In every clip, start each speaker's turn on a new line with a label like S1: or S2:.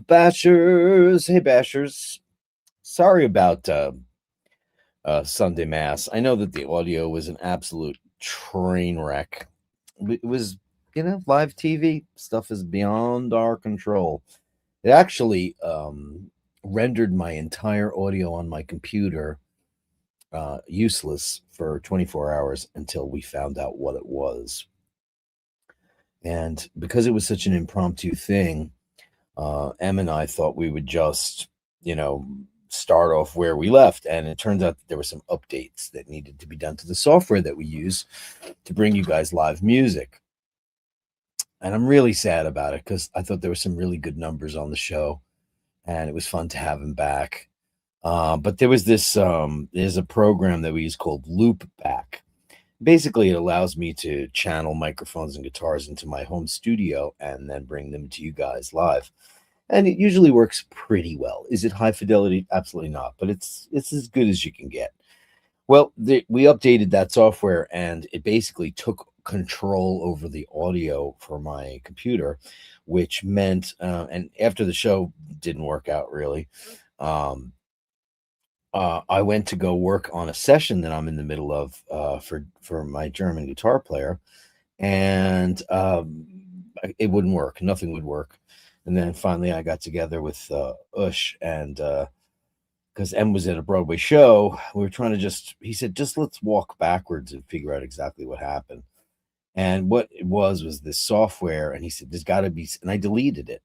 S1: Bashers. Hey, Bashers. Sorry about Sunday Mass. I know that the audio was an absolute train wreck. It was, live TV stuff is beyond our control. It actually rendered my entire audio on my computer useless for 24 hours until we found out what it was. And because it was such an impromptu thing, Em and I thought we would just, start off where we left. And it turns out that there were some updates that needed to be done to the software that we use to bring you guys live music. And I'm really sad about it because I thought there were some really good numbers on the show and it was fun to have him back. But there was there's a program that we use called Loopback. Basically, it allows me to channel microphones and guitars into my home studio and then bring them to you guys live. And it usually works pretty well. Is it high fidelity? Absolutely not, but it's as good as you can get. Well, we updated that software and it basically took control over the audio for my computer, which meant, and after the show didn't work out really, I went to go work on a session that I'm in the middle of for my German guitar player, and it wouldn't work. Nothing would work. And then finally, I got together with Ush, and because M was at a Broadway show, we were trying to he said, just let's walk backwards and figure out exactly what happened. And what it was this software, and he said, there's got to be, and I deleted it,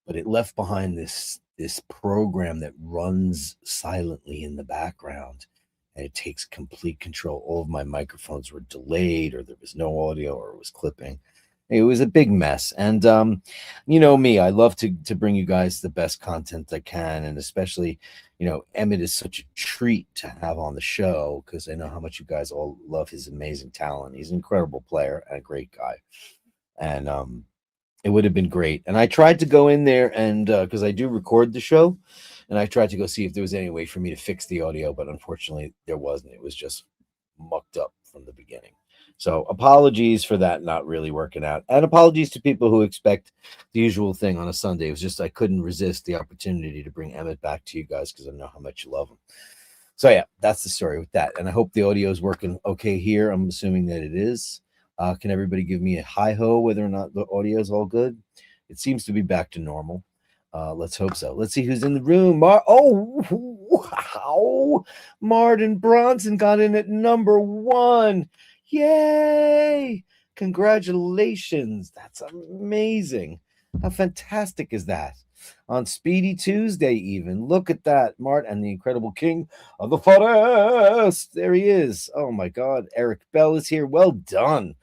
S1: but it left behind this program that runs silently in the background, and it takes complete control. All of my microphones were delayed, or there was no audio, or it was clipping. It was a big mess. And you know me, I love to bring you guys the best content I can, and especially, Emmett is such a treat to have on the show because I know how much you guys all love his amazing talent. He's an incredible player and a great guy, and it would have been great. And I tried to go in there and because I do record the show, and I tried to go see if there was any way for me to fix the audio, but unfortunately there wasn't. It was just mucked up from the beginning. So apologies for that not really working out. And apologies to people who expect the usual thing on a Sunday. It was just I couldn't resist the opportunity to bring Emmett back to you guys because I know how much you love him. So yeah, that's the story with that. And I hope the audio is working okay here. I'm assuming that it is. Can everybody give me a hi-ho whether or not the audio is all good? It seems to be back to normal. Let's hope so. Let's see who's in the room. Oh, wow. Martin Bronson got in at number 1. Yay! Congratulations. That's amazing. How fantastic is that? On Speedy Tuesday, even. Look at that. Mart and the Incredible King of the Forest. There he is. Oh, my God. Eric Bell is here. Well done.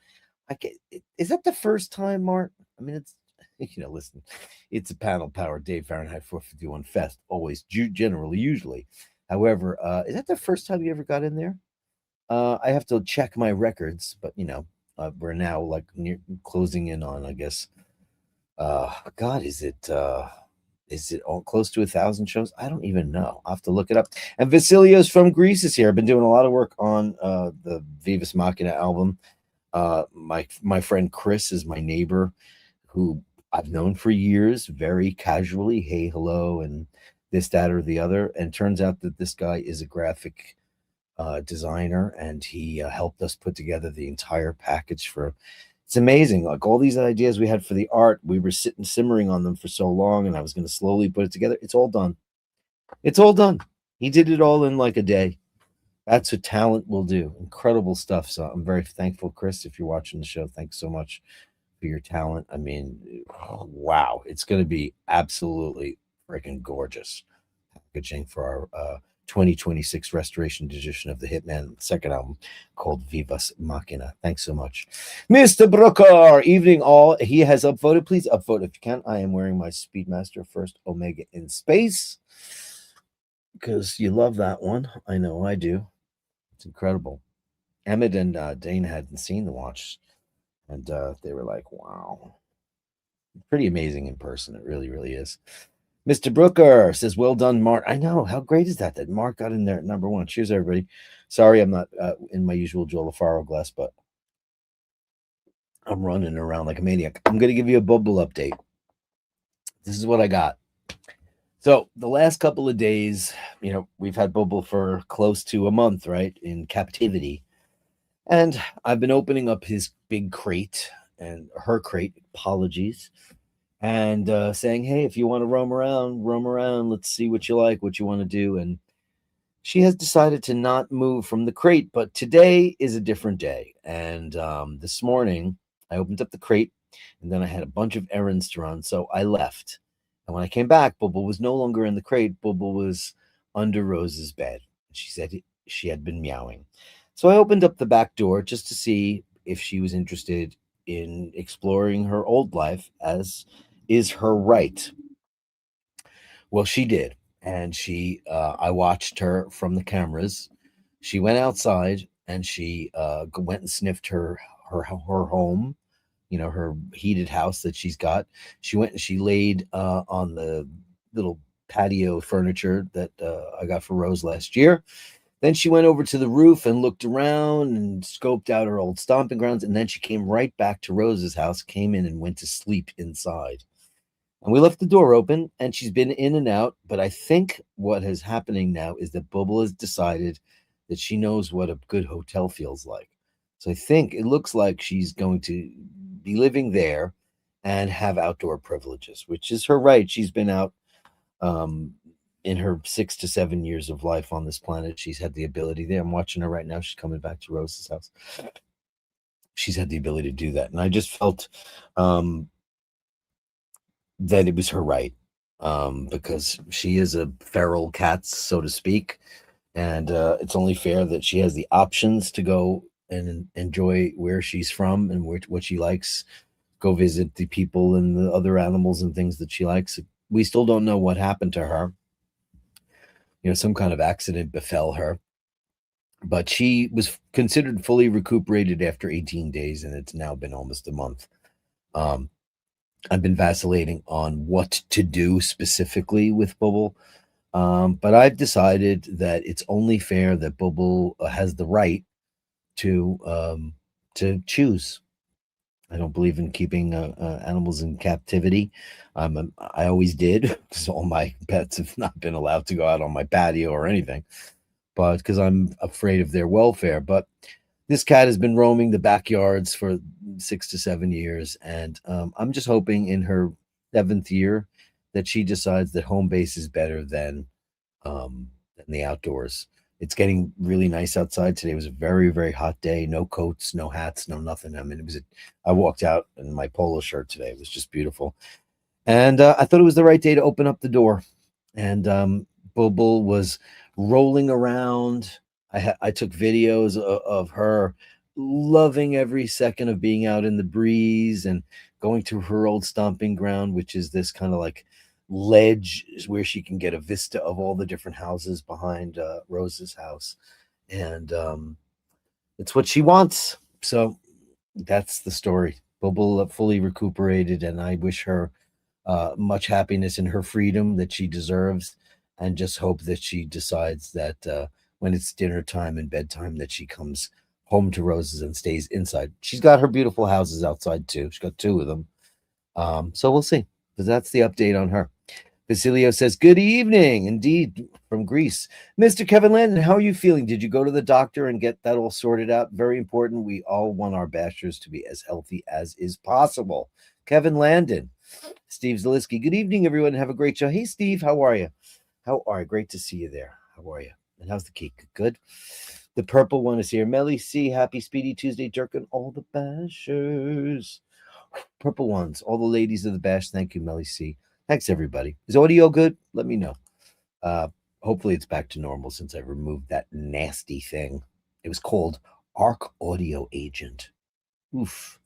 S1: Is that the first time, Mart? I mean, it's, listen, it's a panel powered Dave Fahrenheit 451 Fest. Always, generally, usually. However, is that the first time you ever got in there? I have to check my records, but we're now like closing in on, I guess. God, is it all close to 1,000 shows? I don't even know. I'll have to look it up. And Vasilios from Greece is here. I've been doing a lot of work on the Vivus Machina album. My friend Chris is my neighbor, who I've known for years, very casually. Hey, hello, and this, that, or the other. And turns out that this guy is a graphic designer, and he helped us put together the entire package for. It's amazing, like all these ideas we had for the art, we were sitting simmering on them for so long, and I was going to slowly put it together. It's all done. He did it all in like a day. That's what talent will do. Incredible stuff. So I'm very thankful, Chris, if you're watching the show. Thanks so much for your talent. I mean, wow, it's going to be absolutely freaking gorgeous packaging for our 2026 restoration edition of the Hitman second album called Vivus Machina. Thanks so much. Mr. Brooker, evening all. He has upvoted. Please upvote if you can. I am wearing my Speedmaster First Omega in Space because you love that one. I know I do. It's incredible. Emmett and Dana hadn't seen the watch, and they were like, wow. Pretty amazing in person. It really, really is. Mr. Brooker says, well done, Mark. I know. How great is that Mark got in there at number 1? Cheers, everybody. Sorry I'm not in my usual Joe LaFaro glass, but I'm running around like a maniac. I'm going to give you a bubble update. This is what I got. So the last couple of days, we've had Bubble for close to a month, right, in captivity. And I've been opening up his big crate and her crate, apologies, and saying, hey, if you want to roam around, let's see what you like, what you want to do. And she has decided to not move from the crate, but today is a different day. And this morning, I opened up the crate, and then I had a bunch of errands to run, so I left. And when I came back, Bubble was no longer in the crate. Bubble was under Rose's bed. She said she had been meowing. So I opened up the back door just to see if she was interested in exploring her old life, as is her right. Well, she did, and I watched her from the cameras. She went outside and she went and sniffed her home, her heated house that she's got. She went and she laid on the little patio furniture that I got for Rose last year. Then she went over to the roof and looked around and scoped out her old stomping grounds. And then she came right back to Rose's house, came in and went to sleep inside. And we left the door open, and she's been in and out. But I think what is happening now is that Bubble has decided that she knows what a good hotel feels like. So I think it looks like she's going to be living there and have outdoor privileges, which is her right. She's been out in her 6 to 7 years of life on this planet. She's had the ability there. I'm watching her right now. She's coming back to Rose's house. She's had the ability to do that. And I just felt that it was her right, because she is a feral cat, so to speak, and it's only fair that she has the options to go and enjoy where she's from and what she likes, go visit the people and the other animals and things that she likes. We still don't know what happened to her. Some kind of accident befell her, but she was considered fully recuperated after 18 days, and it's now been almost a month. I've been vacillating on what to do specifically with Bubble, but I've decided that it's only fair that Bubble has the right to choose. I don't believe in keeping animals in captivity. I always did, because all my pets have not been allowed to go out on my patio or anything, but because I'm afraid of their welfare. But this cat has been roaming the backyards for 6 to 7 years, and I'm just hoping in her 7th year that she decides that home base is better than the outdoors. It's getting really nice outside. Today was a very, very hot day. No coats, no hats, no nothing. I mean, I walked out in my polo shirt today. It was just beautiful. And I thought it was the right day to open up the door. And Bubble was rolling around. I took videos of her loving every second of being out in the breeze and going to her old stomping ground, which is this kind of like ledge where she can get a vista of all the different houses behind Rose's house. And it's what she wants. So that's the story. Bubble fully recuperated, and I wish her much happiness in her freedom that she deserves, and just hope that she decides that when it's dinner time and bedtime, that she comes home to Roses and stays inside. She's got her beautiful houses outside too. She's got 2 of them. So we'll see. But that's the update on her. Basilio says, good evening, indeed, from Greece. Mr. Kevin Landon, how are you feeling? Did you go to the doctor and get that all sorted out? Very important. We all want our bashers to be as healthy as is possible. Kevin Landon. Steve Zalisky, good evening, everyone. Have a great show. Hey, Steve, how are you? How are you? Great to see you there. How are you? And how's the cake? Good. The purple one is here. Melly C, happy Speedy Tuesday, Dirk, and all the bashers. Purple ones, all the ladies of the bash. Thank you, Melly C. Thanks, everybody. Is audio good? Let me know. Hopefully it's back to normal since I removed that nasty thing. It was called Arc Audio Agent. Oof.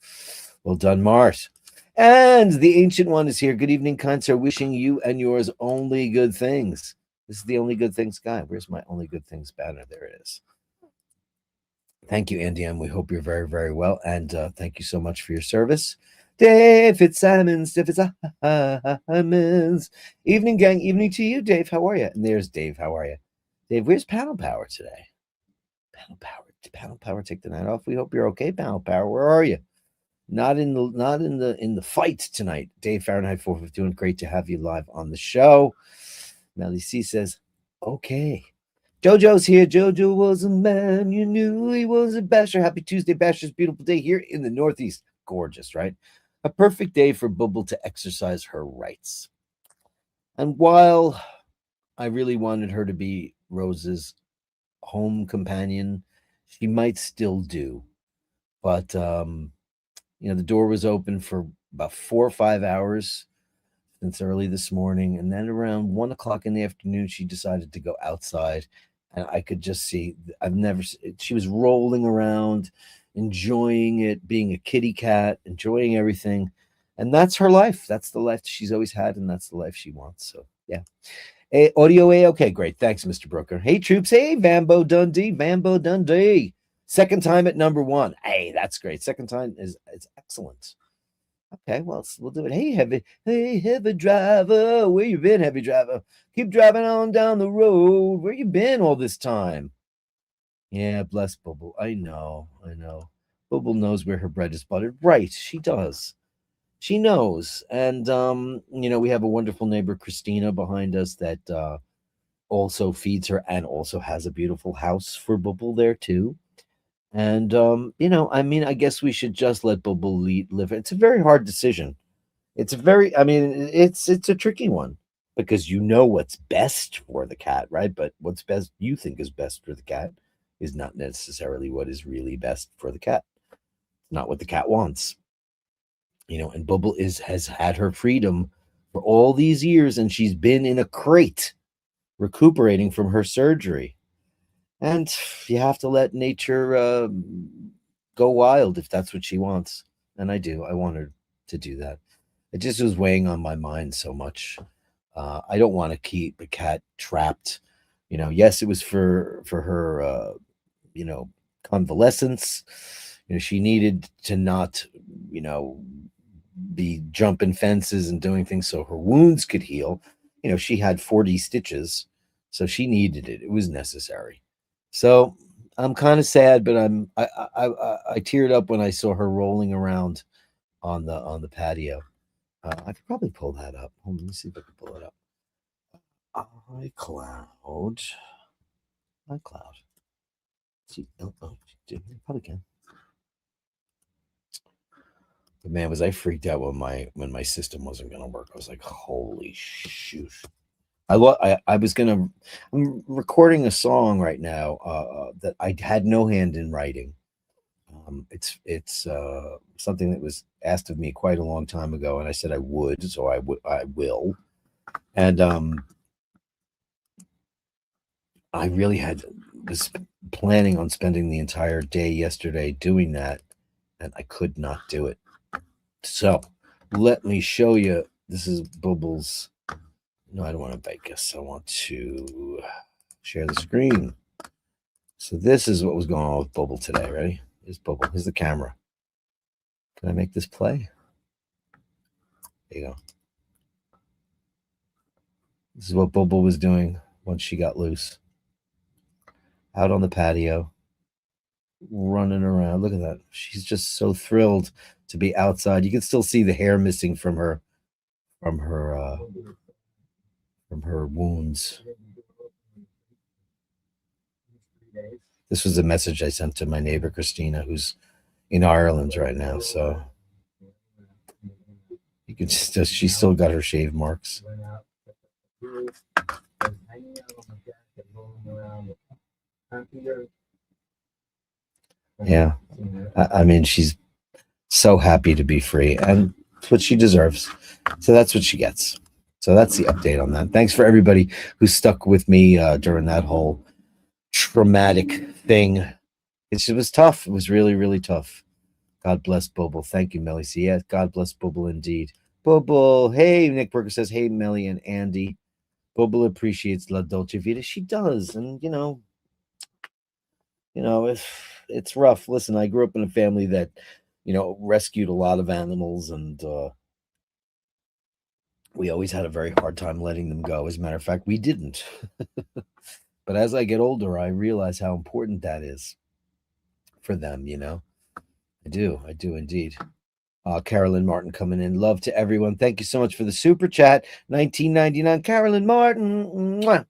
S1: Well done, Mars. And the Ancient One is here. Good evening, kind sir. Wishing you and yours only good things. This is the Only Good Things guy. Where's my Only Good Things banner? There it is. Thank you, Andy, and we hope you're very, very well. And thank you so much for your service. Dave Fitzsimmons. Evening, gang. Evening to you, Dave. How are you? And there's Dave. How are you? Dave, where's Panel Power today? Panel Power. Did Panel Power take the night off? We hope you're okay, Panel Power. Where are you? Not in the fight tonight. Dave Fahrenheit 451. Great to have you live on the show. Melly C says, okay. Jojo's here. Jojo was a man. You knew he was a basher. Happy Tuesday, Basher's beautiful day here in the Northeast. Gorgeous, right? A perfect day for Bubble to exercise her rights. And while I really wanted her to be Rose's home companion, she might still do. But the door was open for about 4 or 5 hours since early this morning, and then around 1 o'clock in the afternoon, she decided to go outside, and I could just see. She was rolling around, enjoying it, being a kitty cat, enjoying everything, and that's her life. That's the life she's always had, and that's the life she wants. So yeah. Hey, audio A. Okay, great. Thanks, Mr. Brooker. Hey, troops. Hey, Vambo Dundee. Second time at number one. Hey, that's great. Second time is excellent. Okay, well, we'll do it. Hey, heavy driver, where you been, heavy driver? Keep driving on down the road. Where you been all this time? Yeah, bless Bubble. I know. Bubble knows where her bread is buttered. Right, she does. She knows. And we have a wonderful neighbor, Christina, behind us that also feeds her and also has a beautiful house for Bubble there too. And I guess we should just let Bubble live. It's a very hard decision. It's a tricky one because you know what's best for the cat, right? But what's best you think is best for the cat is not necessarily what is really best for the cat. It's not what the cat wants. And Bubble has had her freedom for all these years, and she's been in a crate recuperating from her surgery. And you have to let nature go wild if that's what she wants. And I do. I want her to do that. It just was weighing on my mind so much. I don't want to keep a cat trapped. Yes, it was for her, convalescence. She needed to not, be jumping fences and doing things so her wounds could heal. She had 40 stitches, so she needed it. It was necessary. So I'm kind of sad, but I teared up when I saw her rolling around on the patio. I could probably pull that up. Hold on, let me see if I can pull it up. iCloud. iCloud. See, probably can. But man, was I freaked out when my system wasn't gonna work. I was like, holy shoot. I'm recording a song right now that I had no hand in writing. It's something that was asked of me quite a long time ago, and I said I would, so I will. And I really was planning on spending the entire day yesterday doing that, and I could not do it. So let me show you. This is Bubble's. No, I don't want to Vegas. I want to share the screen. So this is what was going on with Bubble today. Ready? Here's Bubble. Here's the camera. Can I make this play? There you go. This is what Bubble was doing once she got loose. Out on the patio, running around. Look at that. She's just so thrilled to be outside. You can still see the hair missing from her wounds. This was a message I sent to my neighbor Christina, who's in Ireland right now. So you can she's still got her shave marks. Yeah, she's so happy to be free, and it's what she deserves. So that's what she gets. So that's the update on that. Thanks for everybody who stuck with me during that whole traumatic thing. It was tough. It was really, really tough. God bless Bubble. Thank you, Melly. So yeah, God bless Bubble indeed. Bubble. Hey, Nick Berger says, hey, Melly and Andy. Bubble appreciates La Dolce Vita. She does. And, it's rough. Listen, I grew up in a family that, rescued a lot of animals, and we always had a very hard time letting them go. As a matter of fact, we didn't. But as I get older, I realize how important that is for them, I do indeed. Carolyn Martin coming in. Love to everyone. Thank you so much for the super chat. 1999. Carolyn Martin. Mwah.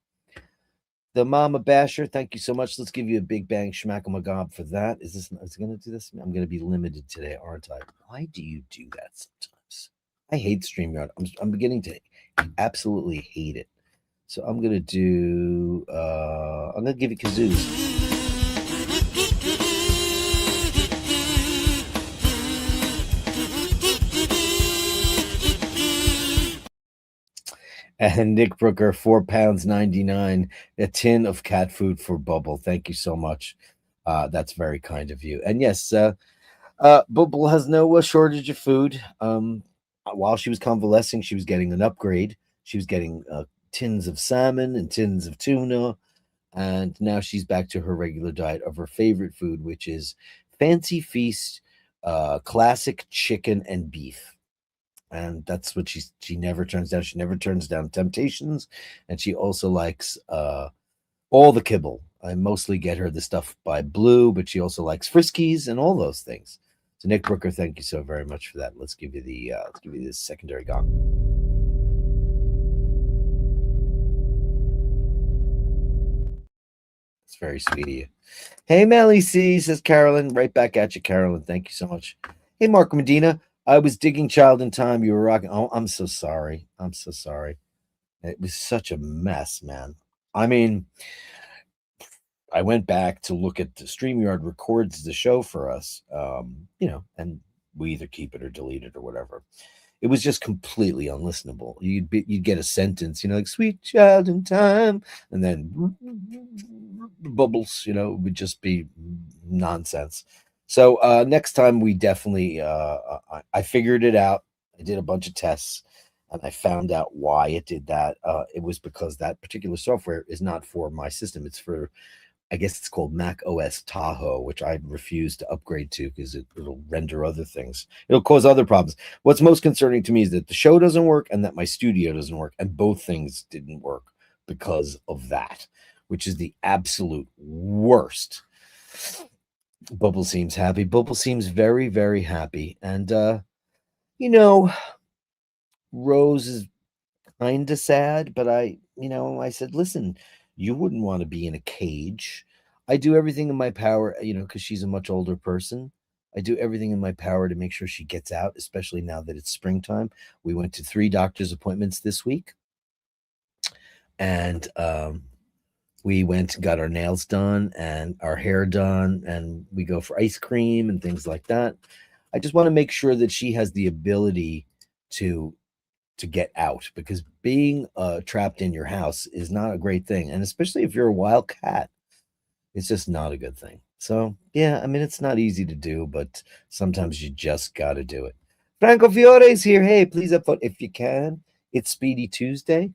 S1: The Mama Basher, thank you so much. Let's give you a big bang schmack-a-magob for that. Is it going to do this? I'm going to be limited today, aren't I? Why do you do that sometimes? I hate StreamYard. I'm beginning to absolutely hate it. So I'm going to do, I'm going to give you kazoos. And Nick Brooker, £4.99, a tin of cat food for Bubble. Thank you so much. That's very kind of you. And yes, Bubble has no shortage of food. While she was convalescing, she was getting an upgrade. She was getting tins of salmon and tins of tuna. And now she's back to her regular diet of her favorite food, which is Fancy Feast, classic chicken and beef. And that's what she never turns down. She never turns down temptations, and she also likes all the kibble. I mostly get her the stuff by Blue, but she also likes Friskies and all those things. So Nick Brooker, thank you so very much for that. Let's give you the secondary gong. It's very sweet of you. Hey, Melly C, says Carolyn. Right back at you, Carolyn. Thank you so much. Hey, Mark Medina. I was digging Child in Time. You were rocking. Oh, I'm so sorry. I'm so sorry. It was such a mess, man. I mean, I went back to look at the StreamYard records the show for us, and we either keep it or delete it or whatever. It was just completely unlistenable. You'd get a sentence, like "Sweet Child in Time," and then bubbles. It would just be nonsense. So next time we definitely, I figured it out. I did a bunch of tests, and I found out why it did that. It was because that particular software is not for my system. It's for, I guess it's called Mac OS Tahoe, which I refuse to upgrade to because it'll render other things. It'll cause other problems. What's most concerning to me is that the show doesn't work and that my studio doesn't work, and both things didn't work because of that, which is the absolute worst. Bubble seems happy. Bubble seems very, very happy. And, Rose is kind of sad, but I said, listen, you wouldn't want to be in a cage. I do everything in my power, because she's a much older person. I do everything in my power to make sure she gets out, especially now that it's springtime. We went to 3 doctor's appointments this week. And we went and got our nails done and our hair done, and we go for ice cream and things like that. I just want to make sure that she has the ability to get out, because being trapped in your house is not a great thing. And especially if you're a wild cat, it's just not a good thing. So, yeah, I mean, it's not easy to do, but sometimes you just got to do it. Franco Fiore is here. Hey, please upvote if you can. It's Speedy Tuesday.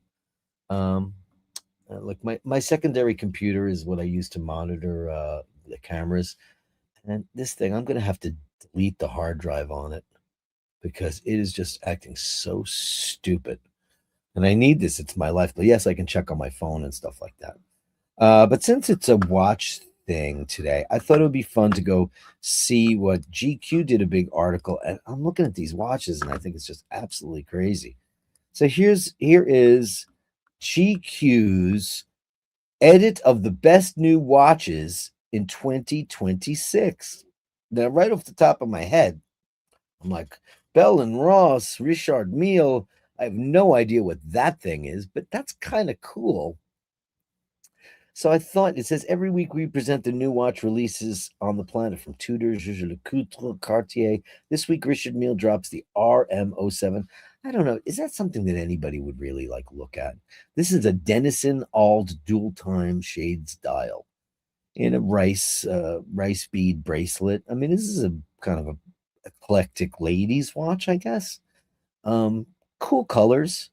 S1: Look, my secondary computer is what I use to monitor the cameras. And this thing, I'm going to have to delete the hard drive on it because it is just acting so stupid. And I need this. It's my life. But yes, I can check on my phone and stuff like that. But since it's a watch thing today, I thought it would be fun to go see what GQ did a big article. And I'm looking at these watches and I think it's just absolutely crazy. So here is GQ's edit of the best new watches in 2026. Now, right off the top of my head, I'm like, Bell and Ross, Richard Mille. I have no idea what that thing is, but that's kind of cool. So I thought, it says every week we present the new watch releases on the planet from Tudor, Jaeger-LeCoultre, Cartier. This week, Richard Mille drops the RM07. I don't know. Is that something that anybody would really look at? This is a Denizen Ald dual time shades dial in a rice bead bracelet. I mean, this is a kind of a eclectic ladies watch, I guess. Cool colors.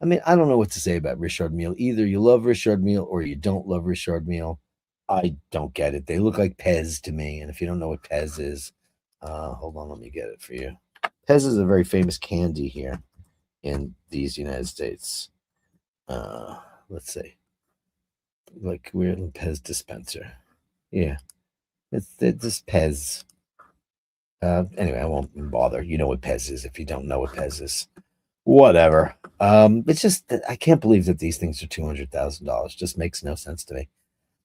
S1: I mean, I don't know what to say about Richard Mille. Either you love Richard Mille or you don't love Richard Mille. I don't get it. They look like Pez to me. And if you don't know what Pez is, hold on, let me get it for you. Pez is a very famous candy here in these United States. Let's see. Like, we're in Pez dispenser. Yeah. It's Pez. Anyway, I won't bother. You know what Pez is. If you don't know what Pez is, whatever. It's just that I can't believe that these things are $200,000. Just makes no sense to me.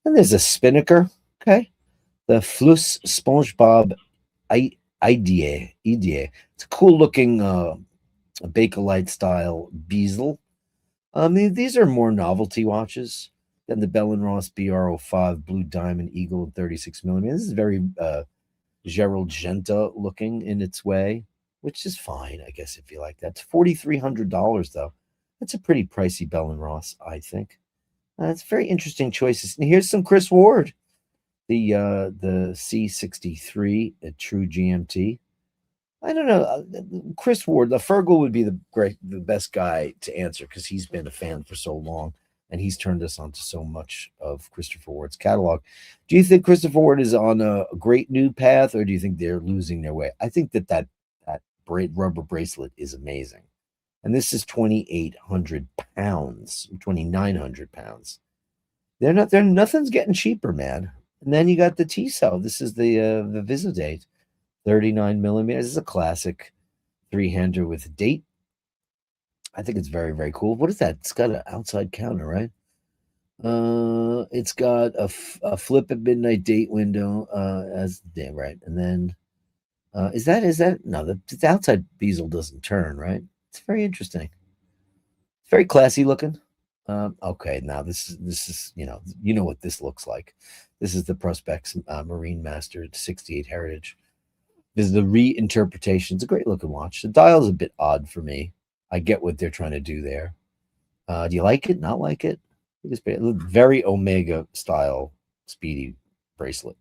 S1: And there's a Spinnaker. Okay, the Fluss SpongeBob Idea. It's a cool looking Bakelite style bezel. These are more novelty watches than the Bell and Ross BR05 Blue Diamond Eagle 36 millimeter. This is very Gerald Genta looking in its way, which is fine, I guess, if you like that. It's $4,300 though. That's a pretty pricey Bell and Ross, I think. It's very interesting choices. And here's some Chris Ward, the C63, a true GMT. I don't know. Chris Ward, the Fergal would be the best guy to answer because he's been a fan for so long and he's turned us onto so much of Christopher Ward's catalog. Do you think Christopher Ward is on a great new path, or do you think they're losing their way? I think that rubber bracelet is amazing, and this is 2,800 pounds, 2,900 pounds. They're not. They're nothing's getting cheaper, man. And then you got the Tissot. This is the Visidate. 39 millimeters. This is a classic three-hander with a date. I think it's very, very cool. What is that? It's got an outside counter, right? It's got a flip at midnight date window, as damn right. And then is that no, the outside bezel doesn't turn, right? It's very interesting. It's very classy looking. Okay, now this is you know what this looks like. This is the Prospex Marine Master 68 Heritage. This is the reinterpretation. It's a great looking watch. The dial is a bit odd for me. I get what they're trying to do there. Do you like it? Not like it? It's very Omega style Speedy bracelet.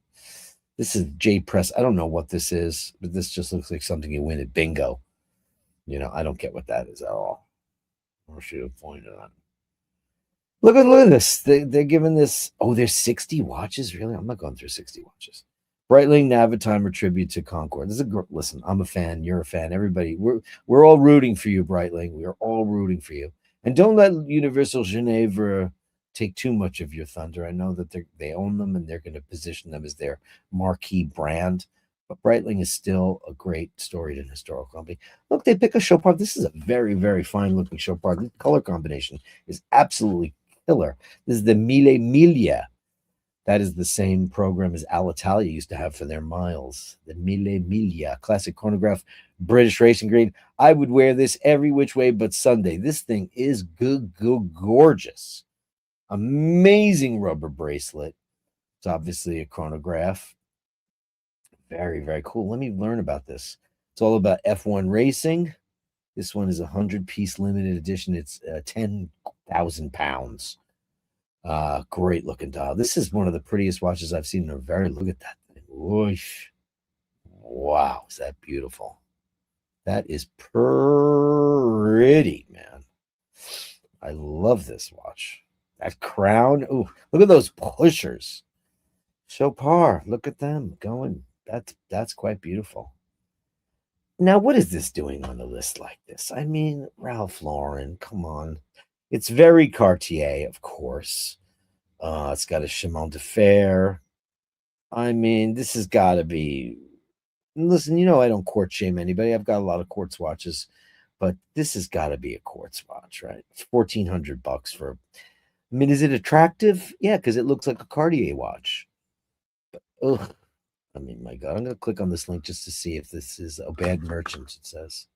S1: This is J Press. I don't know what this is, but this just looks like something you win at bingo. I don't get what that is at all. Or should have pointed on. Look at this. They're giving this. Oh, there's 60 watches. Really? I'm not going through 60 watches. Breitling Navitimer tribute to Concord. This is listen. I'm a fan. You're a fan. Everybody, we're all rooting for you, Breitling. We are all rooting for you. And don't let Universal Geneva take too much of your thunder. I know that they own them and they're going to position them as their marquee brand. But Breitling is still a great storied and historical company. Look, they pick a Chopard. This is a very, very fine looking Chopard. The color combination is absolutely killer. This is the Mille Miglia. That is the same program as Alitalia used to have for their miles. The Mille Miglia classic chronograph, British racing green. I would wear this every which way but Sunday. This thing is gorgeous. Amazing rubber bracelet. It's obviously a chronograph. Very, very cool. Let me learn about this. It's all about F1 racing. This one is a 100-piece limited edition. It's 10,000 pounds. Great looking dial. This is one of the prettiest watches I've seen in a very. Look at that thing. Whoosh. Wow, is that beautiful? That is pretty, man. I love this watch. That crown. Oh, look at those pushers. Chopard. Look at them going. That's quite beautiful. Now, what is this doing on a list like this? I mean, Ralph Lauren, come on. It's very Cartier, of course. It's got a chemin de fer. I mean, this has got to be. Listen, I don't court shame anybody. I've got a lot of quartz watches, but this has got to be a quartz watch, right? It's $1,400 for. I mean, is it attractive? Yeah, because it looks like a Cartier watch. But, ugh. I mean, my God, I'm going to click on this link just to see if this is a bad merchant. It says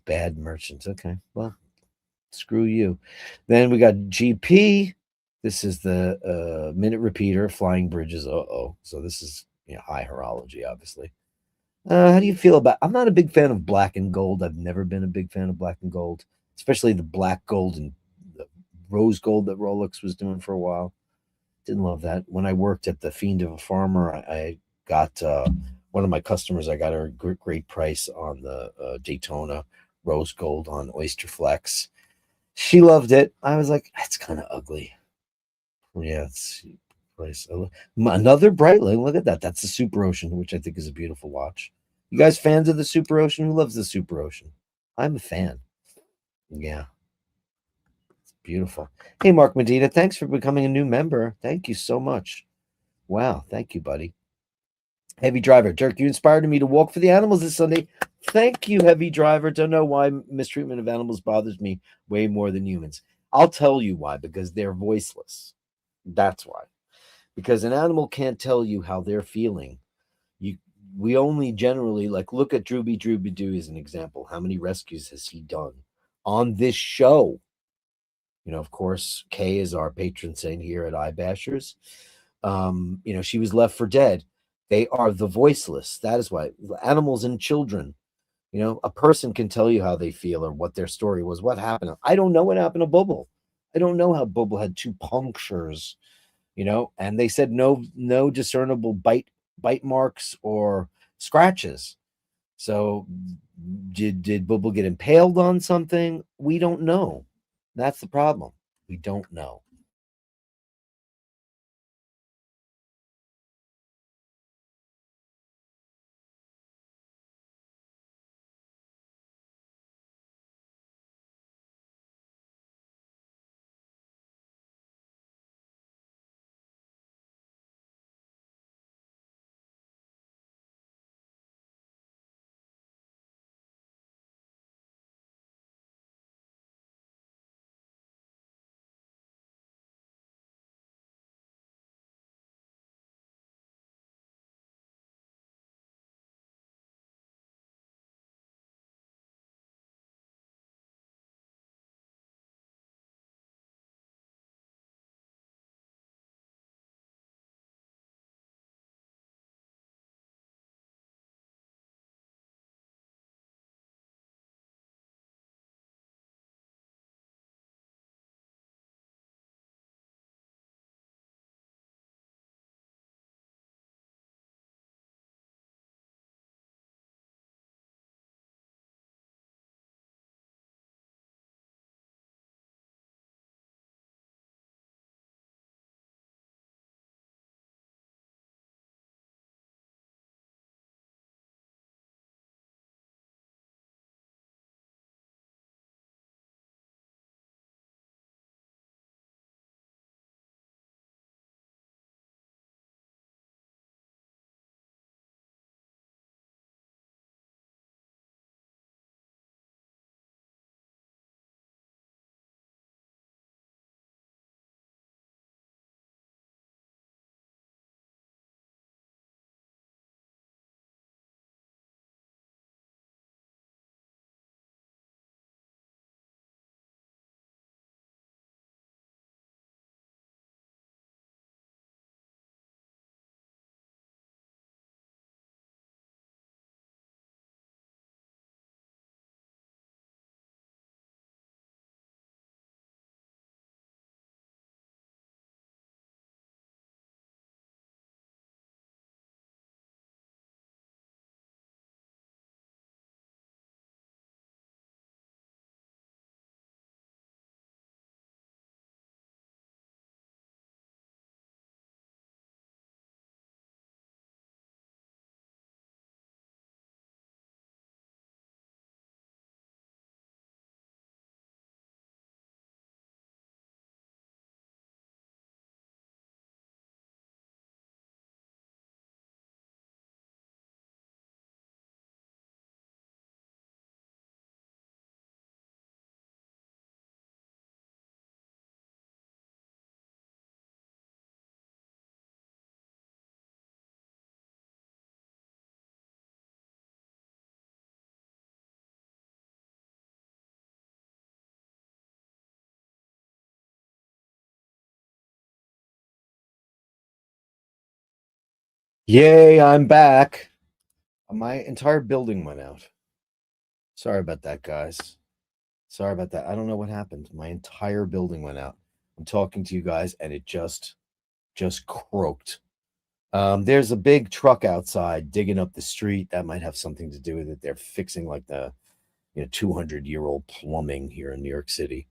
S1: bad merchant. Okay, well, screw you. Then we got GP. This is the minute repeater, flying bridges. So this is high horology, obviously. How do you feel about? I'm not a big fan of black and gold. I've never been a big fan of black and gold, especially the black gold and the rose gold that Rolex was doing for a while. Didn't love that. When I worked at the Fiend of a Farmer, I got one of my customers. I got a great price on the Daytona rose gold on Oyster Flex. She loved it. I was like, it's kind of ugly. Yeah, it's price. Another Breitling. Look at that. That's the Super Ocean, which I think is a beautiful watch. You guys fans of the Super Ocean? Who loves the Super Ocean? I'm a fan. Yeah. It's beautiful. Hey, Mark Medina, thanks for becoming a new member. Thank you so much. Wow. Thank you, buddy. Heavy Driver, Dirk, you inspired me to walk for the animals this Sunday. Thank you, Heavy Driver. Don't know why mistreatment of animals bothers me way more than humans. I'll tell you why, because they're voiceless. That's why. Because an animal can't tell you how they're feeling. You we only generally like look at Drooby Doo as an example. How many rescues has he done on this show? Of course, Kay is our patron saint here at iBashers. She was left for dead. They are the voiceless. That is why animals and children, a person can tell you how they feel or what their story was, what happened. I don't know what happened to Bubble. I don't know how Bubble had two punctures, and they said no discernible bite marks or scratches. So did Bubble get impaled on something? We don't know. That's the problem. We don't know. Yay, I'm back. My entire building went out. Sorry about that, guys. Sorry about that. I don't know what happened. My entire building went out. I'm talking to you guys and it just croaked. There's a big truck outside digging up the street. That might have something to do with it. They're fixing like the 200-year-old plumbing here in New York City.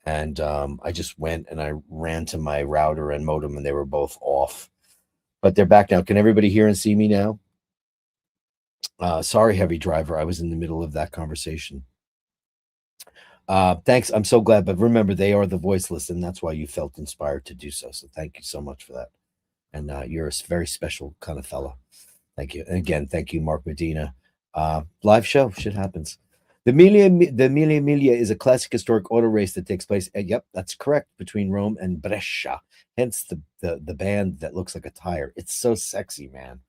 S1: And I just went and I ran to my router and modem and they were both off. But they're back now. Can everybody hear and see me now? Sorry, Heavy Driver. I was in the middle of that conversation. Thanks. I'm so glad. But remember, they are the voiceless, and that's why you felt inspired to do so. So thank you so much for that. And you're a very special kind of fella. Thank you. And again, thank you, Mark Medina. Live show, shit happens. The Mille Miglia is a classic historic auto race that takes place. Yep, that's correct. Between Rome and Brescia. Hence the band that looks like a tire. It's so sexy, man.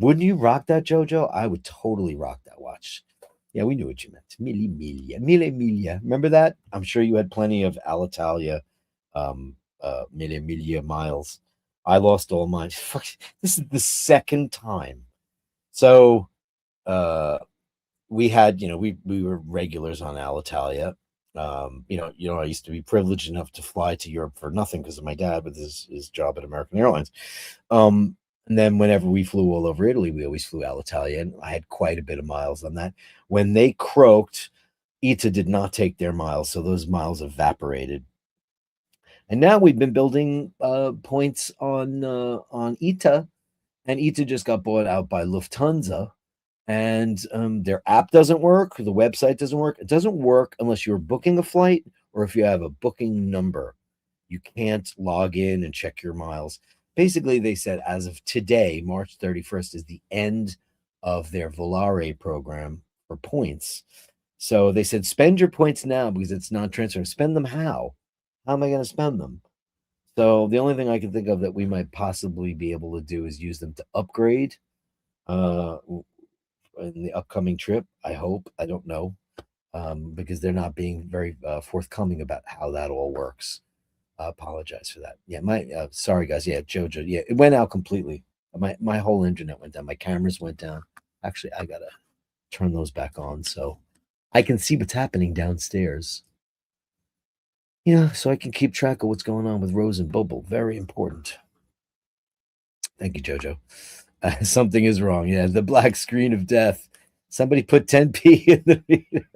S1: Wouldn't you rock that, Jojo? I would totally rock that watch. Yeah, we knew what you meant. Mille Miglia, Mille Miglia. Remember that? I'm sure you had plenty of Alitalia, Mille Miglia miles. I lost all mine. Fuck, this is the second time. So, uh, we had, we were regulars on Alitalia. I used to be privileged enough to fly to Europe for nothing because of my dad with his job at American Airlines. Um, and then whenever we flew all over Italy, we always flew Alitalia, and I had quite a bit of miles on that. When they croaked, ITA did not take their miles, so those miles evaporated. And now we've been building points on ITA, and ITA just got bought out by Lufthansa, and their app doesn't work. The website doesn't work. It doesn't work unless you're booking a flight or if you have a booking number. You can't log in and check your miles. Basically, they said as of today, March 31st, is the end of their Volare program for points. So they said spend your points now because it's non-transfer. Spend them how? How am I going to spend them? So the only thing I can think of that we might possibly be able to do is use them to upgrade uh, in the upcoming trip. I hope. I don't know because they're not being very forthcoming about how that all works. I apologize for that. Yeah, my sorry guys. Yeah, Jojo. Yeah, it went out completely. My whole internet went down. My cameras went down. Actually, I gotta turn those back on so I can see what's happening downstairs. So I can keep track of what's going on with Rose and Bubble. Very important. Thank you, Jojo. Something is wrong. Yeah, the black screen of death. Somebody put 10p in the meter.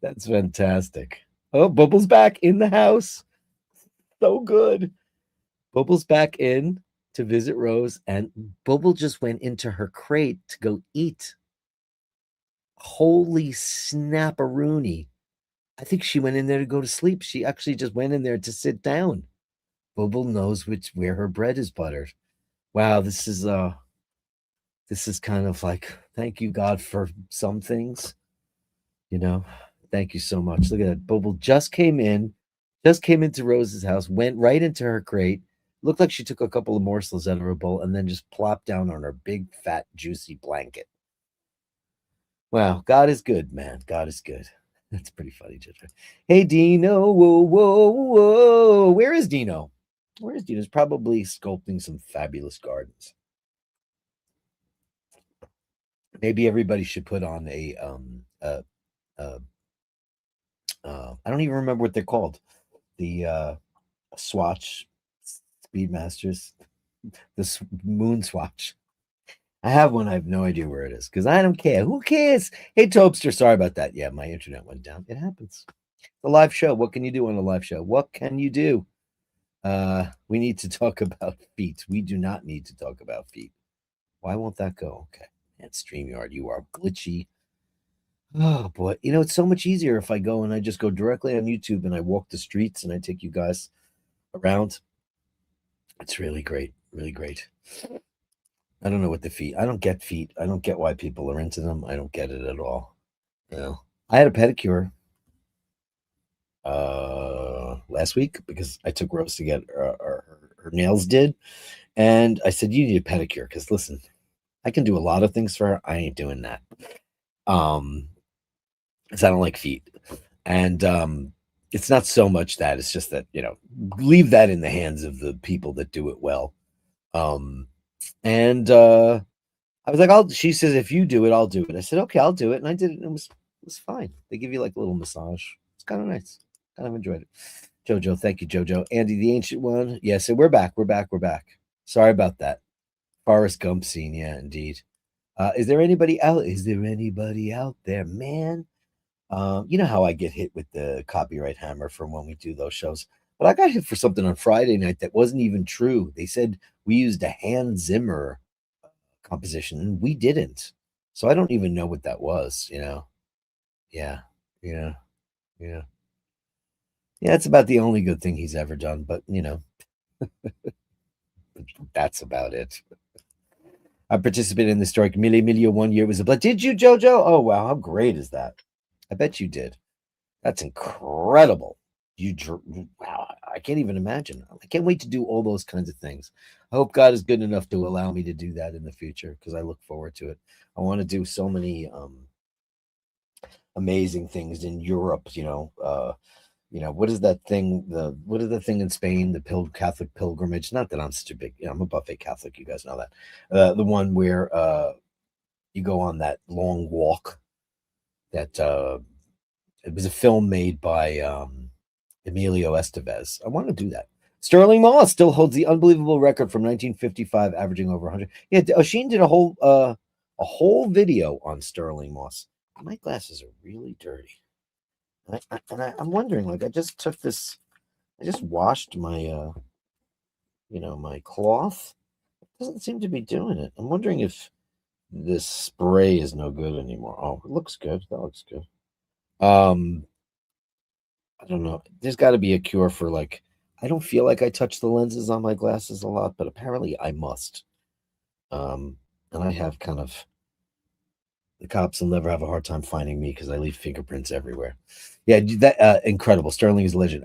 S1: That's fantastic. Oh, Bubble's back in the house. So good. Bubble's back in to visit Rose, and Bubble just went into her crate to go eat. Holy snapperoonie. I think she went in there to go to sleep. She actually just went in there to sit down. Bubble knows where her bread is buttered. Wow, this is kind of like thank you God for some things, you know. Thank you so much. Look at that. Bubble just came into Rose's house, went right into her crate. Looked like she took a couple of morsels out of her bowl and then just plopped down on her big, fat, juicy blanket. Wow, God is good, man. God is good. That's pretty funny, Ginger. Hey, Dino. Whoa, whoa, whoa. Where is Dino? Where is Dino? He's probably sculpting some fabulous gardens. Maybe everybody should put on uh, I don't even remember what they're called. The Swatch Speedmasters, the Moon Swatch. I have one. I have no idea where it is because I don't care. Who cares? Hey, Topster, sorry about that. Yeah, my internet went down. It happens. The live show. What can you do on a live show? What can you do? We need to talk about feet. We do not need to talk about feet. Why won't that go? Okay. And StreamYard, you are glitchy. Oh boy. It's so much easier if I go and I just go directly on YouTube and I walk the streets and I take you guys around. It's really great. Really great. I don't know what the feet. I don't get feet. I don't get why people are into them. I don't get it at all. I had a pedicure last week because I took Rose to get her nails did. And I said, you need a pedicure because listen, I can do a lot of things for her. I ain't doing that. Because I don't like feet. And it's not so much that it's just that, leave that in the hands of the people that do it well. And I was like, she says, if you do it, I'll do it. I said, okay, I'll do it. And I did it. And it was fine. They give you like a little massage. It's kind of nice. Kind of enjoyed it. Jojo, thank you, Jojo. Andy, the ancient one. Yeah, so we're back. We're back. Sorry about that. Forrest Gump scene. Yeah, indeed. Is there anybody out? Is there anybody out there, man? You know how I get hit with the copyright hammer from when we do those shows. But I got hit for something on Friday night that wasn't even true. They said we used a Hans Zimmer composition, and we didn't. So I don't even know what that was. Yeah, yeah, yeah. Yeah, it's about the only good thing he's ever done, but that's about it. I participated in the historic Mille Miglia one year. It was a blast. Did you, JoJo? Oh, wow. How great is that? I bet you did. That's incredible. Wow. I can't even imagine. I can't wait to do all those kinds of things. I hope God is good enough to allow me to do that in the future because I look forward to it. I want to do so many amazing things in Europe. What is that thing? What is the thing in Spain? The Catholic pilgrimage. Not that I'm such a big, I'm a buffet Catholic. You guys know that. The one where you go on that long walk. That it was a film made by Emilio Estevez. I want to do that. Sterling Moss still holds the unbelievable record from 1955, averaging over 100. Yeah, Oshin did a whole video on Sterling Moss. My glasses are really dirty. I'm wondering, like, I just washed my, my cloth. It doesn't seem to be doing it. I'm wondering if this spray is no good anymore. Oh, it looks good. That looks good. I don't know. There's got to be a cure for like. I don't feel like I touch the lenses on my glasses a lot, but apparently I must. And I have kind of the cops will never have a hard time finding me because I leave fingerprints everywhere. Yeah, that incredible. Sterling is a legend,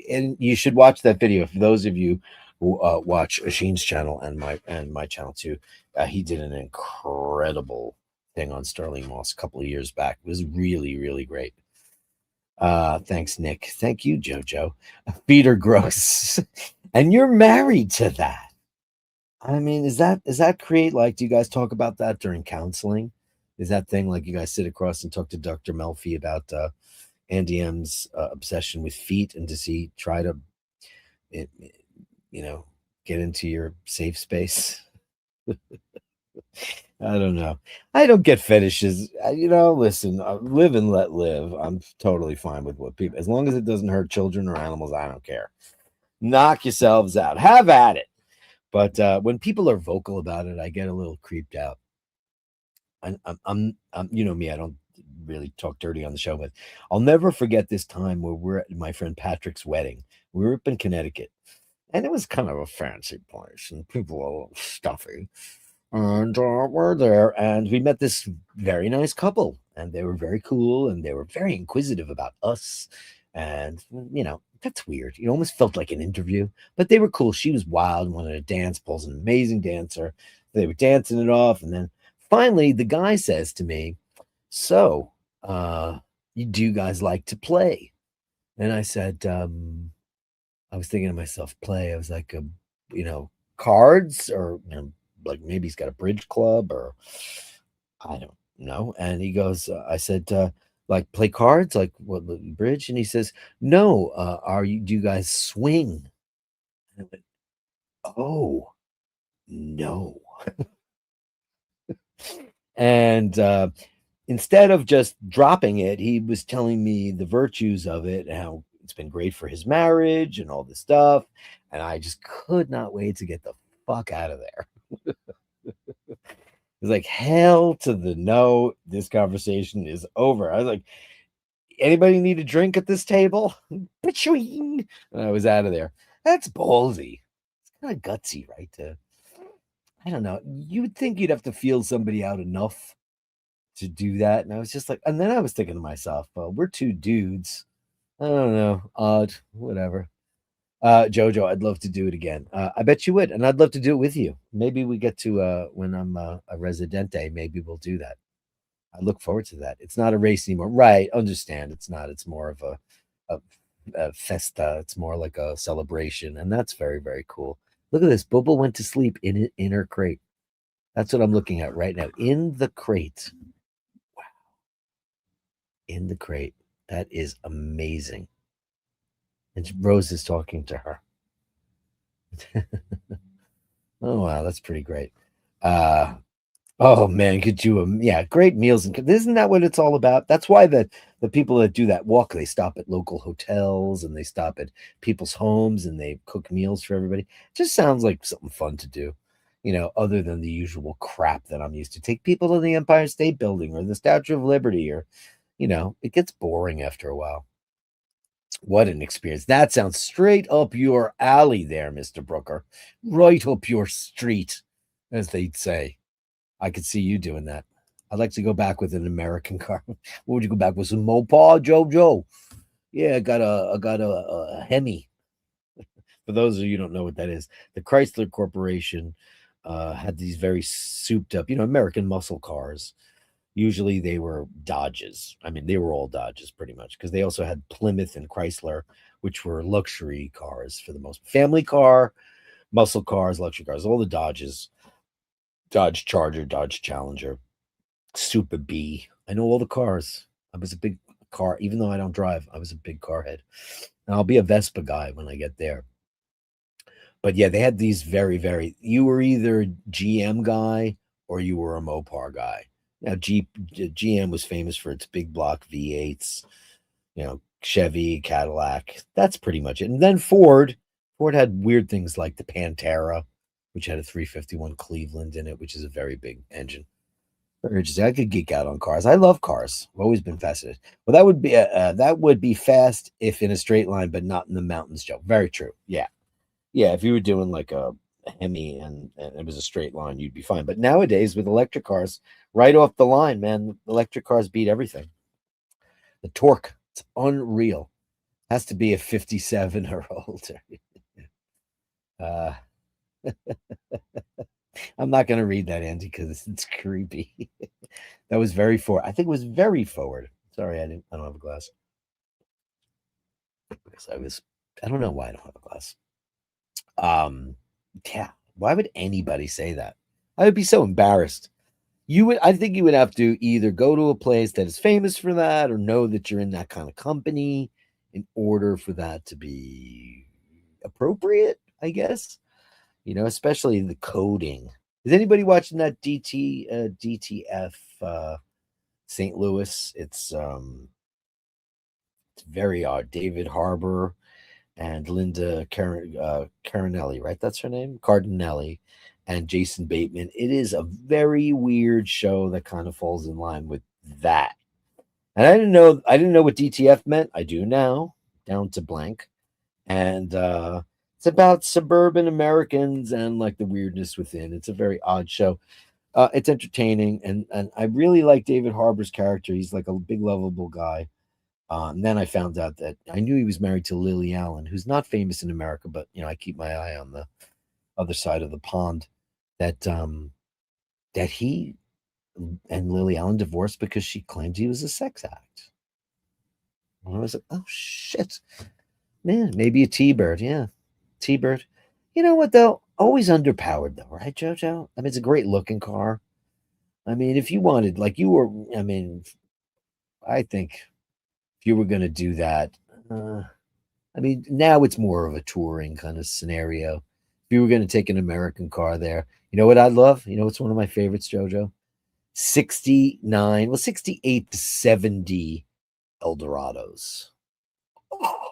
S1: and you should watch that video. For those of you who watch Asheen's channel and my channel too, he did an incredible thing on Sterling Moss a couple of years back. It was really, really great. Thanks, Nick. Thank you, Jojo. Feet are gross, and you're married to that. I mean, is that create like? Do you guys talk about that during counseling? Is that thing like you guys sit across and talk to Dr. Melfi about Andy M's obsession with feet, and does he try to, it, get into your safe space? I don't know. I don't get fetishes. Listen, live and let live. I'm totally fine with what people, as long as it doesn't hurt children or animals, I don't care. Knock yourselves out. Have at it. But when people are vocal about it, I get a little creeped out. I'm you know me, I don't really talk dirty on the show, but I'll never forget this time where we're at my friend Patrick's wedding. We were up in Connecticut, and it was kind of a fancy place, and people were a little stuffy. And we're there, and we met this very nice couple, and they were very cool, and they were very inquisitive about us. And that's weird. It almost felt like an interview, but they were cool. She was wild and wanted to dance. Paul's an amazing dancer. They were dancing it off, and then finally, the guy says to me, "So, you do you guys like to play?" And I said, I was thinking to myself, play. I was like, cards, or like maybe he's got a bridge club, or I don't know. And he goes, I said, like play cards, like what bridge? And he says, no. Do you guys swing? And I went, oh no. And instead of just dropping it, he was telling me the virtues of it and how it's been great for his marriage and all this stuff. And I just could not wait to get the fuck out of there. It's like, hell to the no, this conversation is over. I was like, anybody need a drink at this table? And I was out of there. That's ballsy. It's kind of gutsy, right? I don't know. You would think you'd have to feel somebody out enough to do that. And I was just like, and then I was thinking to myself, well, we're two dudes. I don't know. Odd, whatever. Jojo, I'd love to do it again. I bet you would, and I'd love to do it with you. Maybe we get to when I'm a residente, maybe we'll do that. I look forward to that. It's not a race anymore, right? Understand? It's not. It's more of a festa. It's more like a celebration, and that's very, very cool. Look at this. Bubba went to sleep in her crate. That's what I'm looking at right now. In the crate. Wow. In the crate. That is amazing. And Rose is talking to her. Oh wow, that's pretty great. Oh man, could you yeah, great meals, and isn't that what it's all about? That's why the people that do that walk, they stop at local hotels and they stop at people's homes and they cook meals for everybody. Just sounds like something fun to do, other than the usual crap that I'm used to. Take people to the Empire State Building or the Statue of Liberty, or it gets boring after a while. What an experience. That sounds straight up your alley there, Mr. Brooker. Right up your street, as they'd say. I could see you doing that. I'd like to go back with an American car. What would you go back with? Some Mopar, Jojo? Yeah, I got a Hemi. For those of you who don't know what that is, the Chrysler Corporation had these very souped up, American muscle cars. Usually they were Dodges. I mean, they were all Dodges pretty much because they also had Plymouth and Chrysler, which were luxury cars for the most family car, muscle cars, luxury cars, all the Dodges, Dodge Charger, Dodge Challenger, Super B. I know all the cars. I was a big car, even though I don't drive, I was a big car head. And I'll be a Vespa guy when I get there. But yeah, they had these you were either GM guy or you were a Mopar guy. Now GM was famous for its big block V8s, Chevy, Cadillac. That's pretty much it. And then Ford had weird things like the Pantera, which had a 351 Cleveland in it, which is a very big engine. Very interesting. I could geek out on cars. I love cars. I've always been fascinated. Well, that would be fast if in a straight line, but not in the mountains, Joe. Very true. Yeah. Yeah, if you were doing like a Hemi and it was a straight line, you'd be fine. But nowadays with electric cars, right off the line, man, electric cars beat everything. The torque, it's unreal. Has to be a 57 or older. uh, I'm not going to read that, Andy, because it's creepy. That was very forward. I think it was very forward. Sorry, I don't have a glass. Because I don't know why I don't have a glass. Yeah. Why would anybody say that? I would be so embarrassed. I think you would have to either go to a place that is famous for that or know that you're in that kind of company in order for that to be appropriate, I guess. Especially the coding. Is anybody watching that DTF St. Louis? It's very odd. David Harbour and Linda Carinelli, right? That's her name, Cardinelli, and Jason Bateman. It is a very weird show that kind of falls in line with that. And I didn't know what DTF meant. I do now, down to blank. And it's about suburban Americans and like the weirdness within. It's a very odd show. It's entertaining, and I really like David Harbour's character. He's like a big lovable guy. And then I found out that I knew he was married to Lily Allen, who's not famous in America, but I keep my eye on the other side of the pond. That he and Lily Allen divorced because she claimed he was a sex act. And I was like, oh shit, man, maybe a T-Bird, yeah, T-Bird. You know what though? Always underpowered though, right, Jojo? I mean, it's a great looking car. I mean, if you wanted, like you were, I mean, I think if you were going to do that, I mean, now it's more of a touring kind of scenario. If you were going to take an American car there, you know what I'd love? You know what's one of my favorites, Jojo? 69, well, 68 to 70 Eldorados. Oh,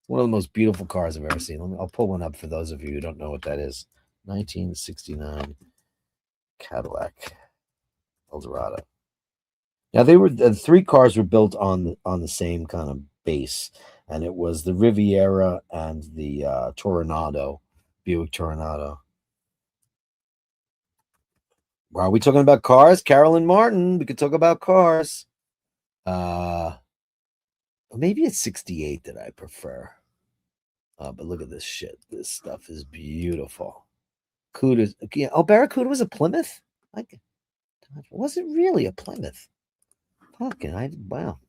S1: one of the most beautiful cars I've ever seen. I'll pull one up for those of you who don't know what that is. 1969 Cadillac Eldorado. Now the three cars were built on the same kind of base, and it was the Riviera and the Toronado, Buick Toronado. Are we talking about cars? Carolyn Martin, we could talk about cars. Maybe it's 68 that I prefer. But look at this shit. This stuff is beautiful. Cuda. Yeah, Barracuda was a Plymouth? Was it really a Plymouth? Wow.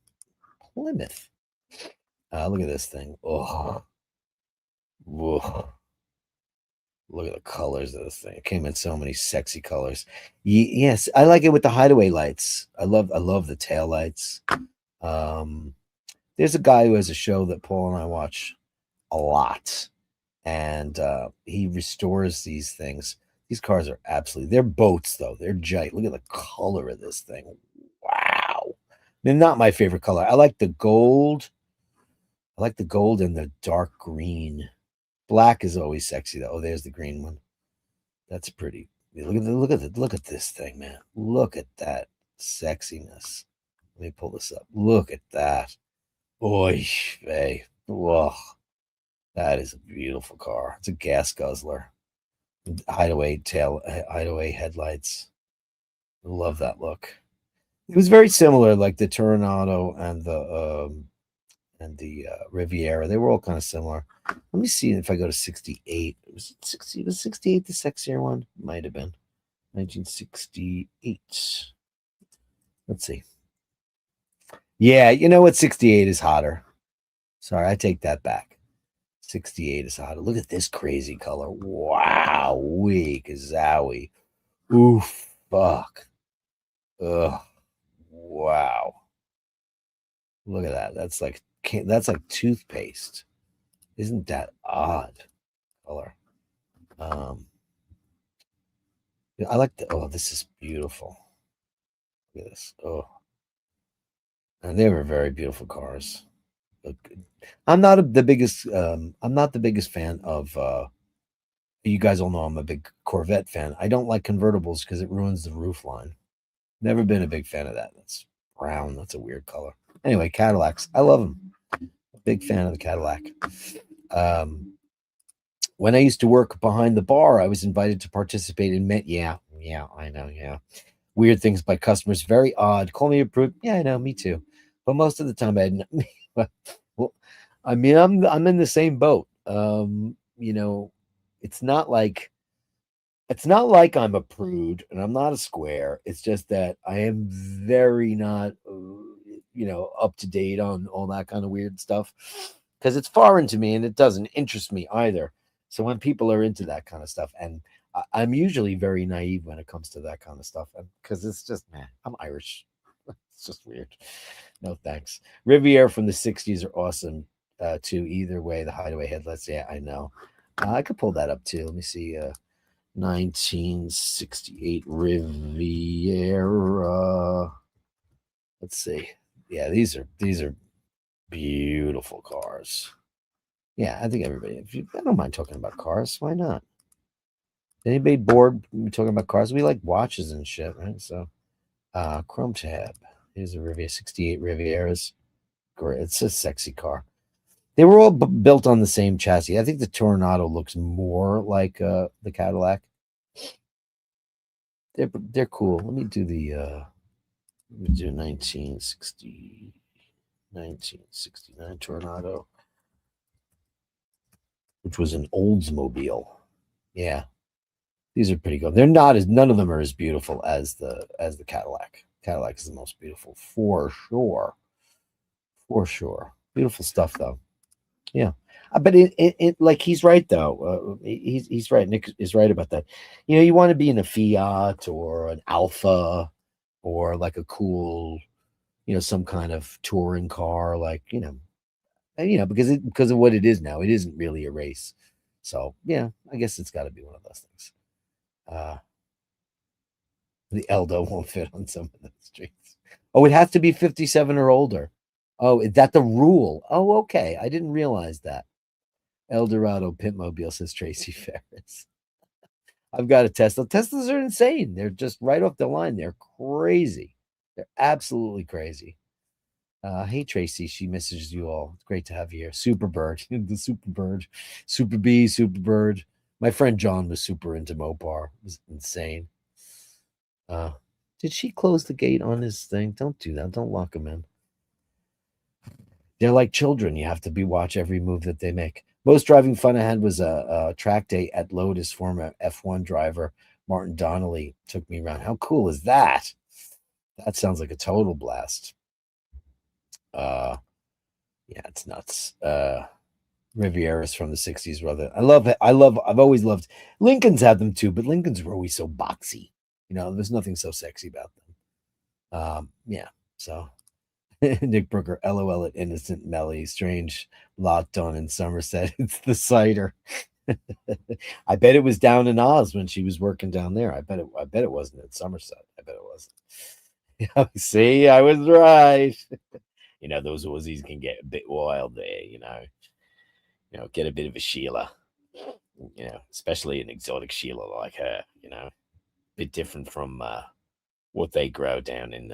S1: Plymouth. Look at this thing. Oh. Whoa. Look at the colors of this thing. It came in so many sexy colors. Yes, I like it with the hideaway lights. I love the tail lights. There's a guy who has a show that Paul and I watch a lot, and he restores these things. These cars are they're boats though. They're giant. Look at the color of this thing. Wow. They're not my favorite color. I like the gold. I like the gold and the dark green. Black is always sexy though. Oh, there's the green one. That's pretty. Look at this thing, man. Look at that sexiness. Let me pull this up. Look at that. Oy vey. Whoa. That is a beautiful car. It's a gas guzzler. Hideaway headlights. Love that look. It was very similar, like the Toronado and the Riviera. They were all kind of similar. Let me see if I go to 68. Was it 60? Was 68 the sexier one? Might have been 1968. Let's see. Yeah, you know what? 68 is hotter. Sorry, I take that back. 68 is hotter. Look at this crazy color. Wow, wee, kazowie. Oof, fuck. Ugh. Wow. Look at that. That's like toothpaste. Isn't that odd color? I like the. Oh, this is beautiful. Look at this. Oh, and they were very beautiful cars. Look good. The biggest. I'm not the biggest fan of. You guys all know I'm a big Corvette fan. I don't like convertibles because it ruins the roof line. Never been a big fan of that. That's brown. That's a weird color. Anyway, Cadillacs. I love them. Big fan of the Cadillac. When I used to work behind the bar, I was invited to participate in yeah, I know, yeah. Weird things by customers, very odd. Call me a prude. Yeah, I know, me too. But most of the time, I had well, I mean, I'm in the same boat. You know, it's not like I'm a prude and I'm not a square. It's just that I am very not, up to date on all that kind of weird stuff because it's foreign to me and it doesn't interest me either. So when people are into that kind of stuff, and I'm usually very naive when it comes to that kind of stuff, because it's just, man, I'm Irish. It's just weird. No thanks. Riviera from the '60s are awesome too. Either way, the hideaway headlights. Yeah, I know. I could pull that up too. Let me see. 1968 Riviera. Let's see. Yeah, these are beautiful cars. Yeah, I think everybody. I don't mind talking about cars. Why not? Anybody bored talking about cars? We like watches and shit, right? So, Chrome tab. Here's a Riviera 68 Rivieras. Great. It's a sexy car. They were all built on the same chassis. I think the Toronado looks more like the Cadillac. They're cool. Let me do 1969 Toronado, which was an Oldsmobile. Yeah, these are pretty good. They're not as none of them are as beautiful as the Cadillac. Cadillac is the most beautiful for sure, for sure. Beautiful stuff though. Yeah, but it like he's right though. He's right. Nick is right about that. You want to be in a Fiat or an Alpha or like a cool, some kind of touring car, like because of what it is now. It isn't really a race. So yeah, I guess it's got to be one of those things. Uh, the Eldo won't fit on some of the streets. Oh, it has to be 57 or older. Oh, is that the rule? Oh, okay. I didn't realize that. Eldorado Pitmobile, says Tracy Ferris. I've got a Tesla. Teslas are insane. They're just right off the line. They're crazy. They're absolutely crazy. Hey Tracy, she messages you all. It's great to have you here. Superbird, the Superbird, Super B, Superbird. My friend John was super into Mopar. It was insane. Uh, did she close the gate on his thing? Don't do that. Don't lock him in. They're like children. You have to watch every move that they make. Most driving fun I had was a track day at Lotus. Former F1 driver Martin Donnelly took me around. How cool is that? That sounds like a total blast. Yeah, it's nuts. Rivieras from the '60s, rather. I've always loved Lincolns had them too, but Lincolns were always so boxy. There's nothing so sexy about them. Yeah. So Nick Brooker, LOL at Innocent Melly, strange lot done in Somerset. It's the cider. I bet it was down in Oz when she was working down there. I bet it wasn't in Somerset. I bet it wasn't. See, I was right. Those Aussies can get a bit wild there, get a bit of a Sheila, especially an exotic Sheila like her, a bit different from what they grow down in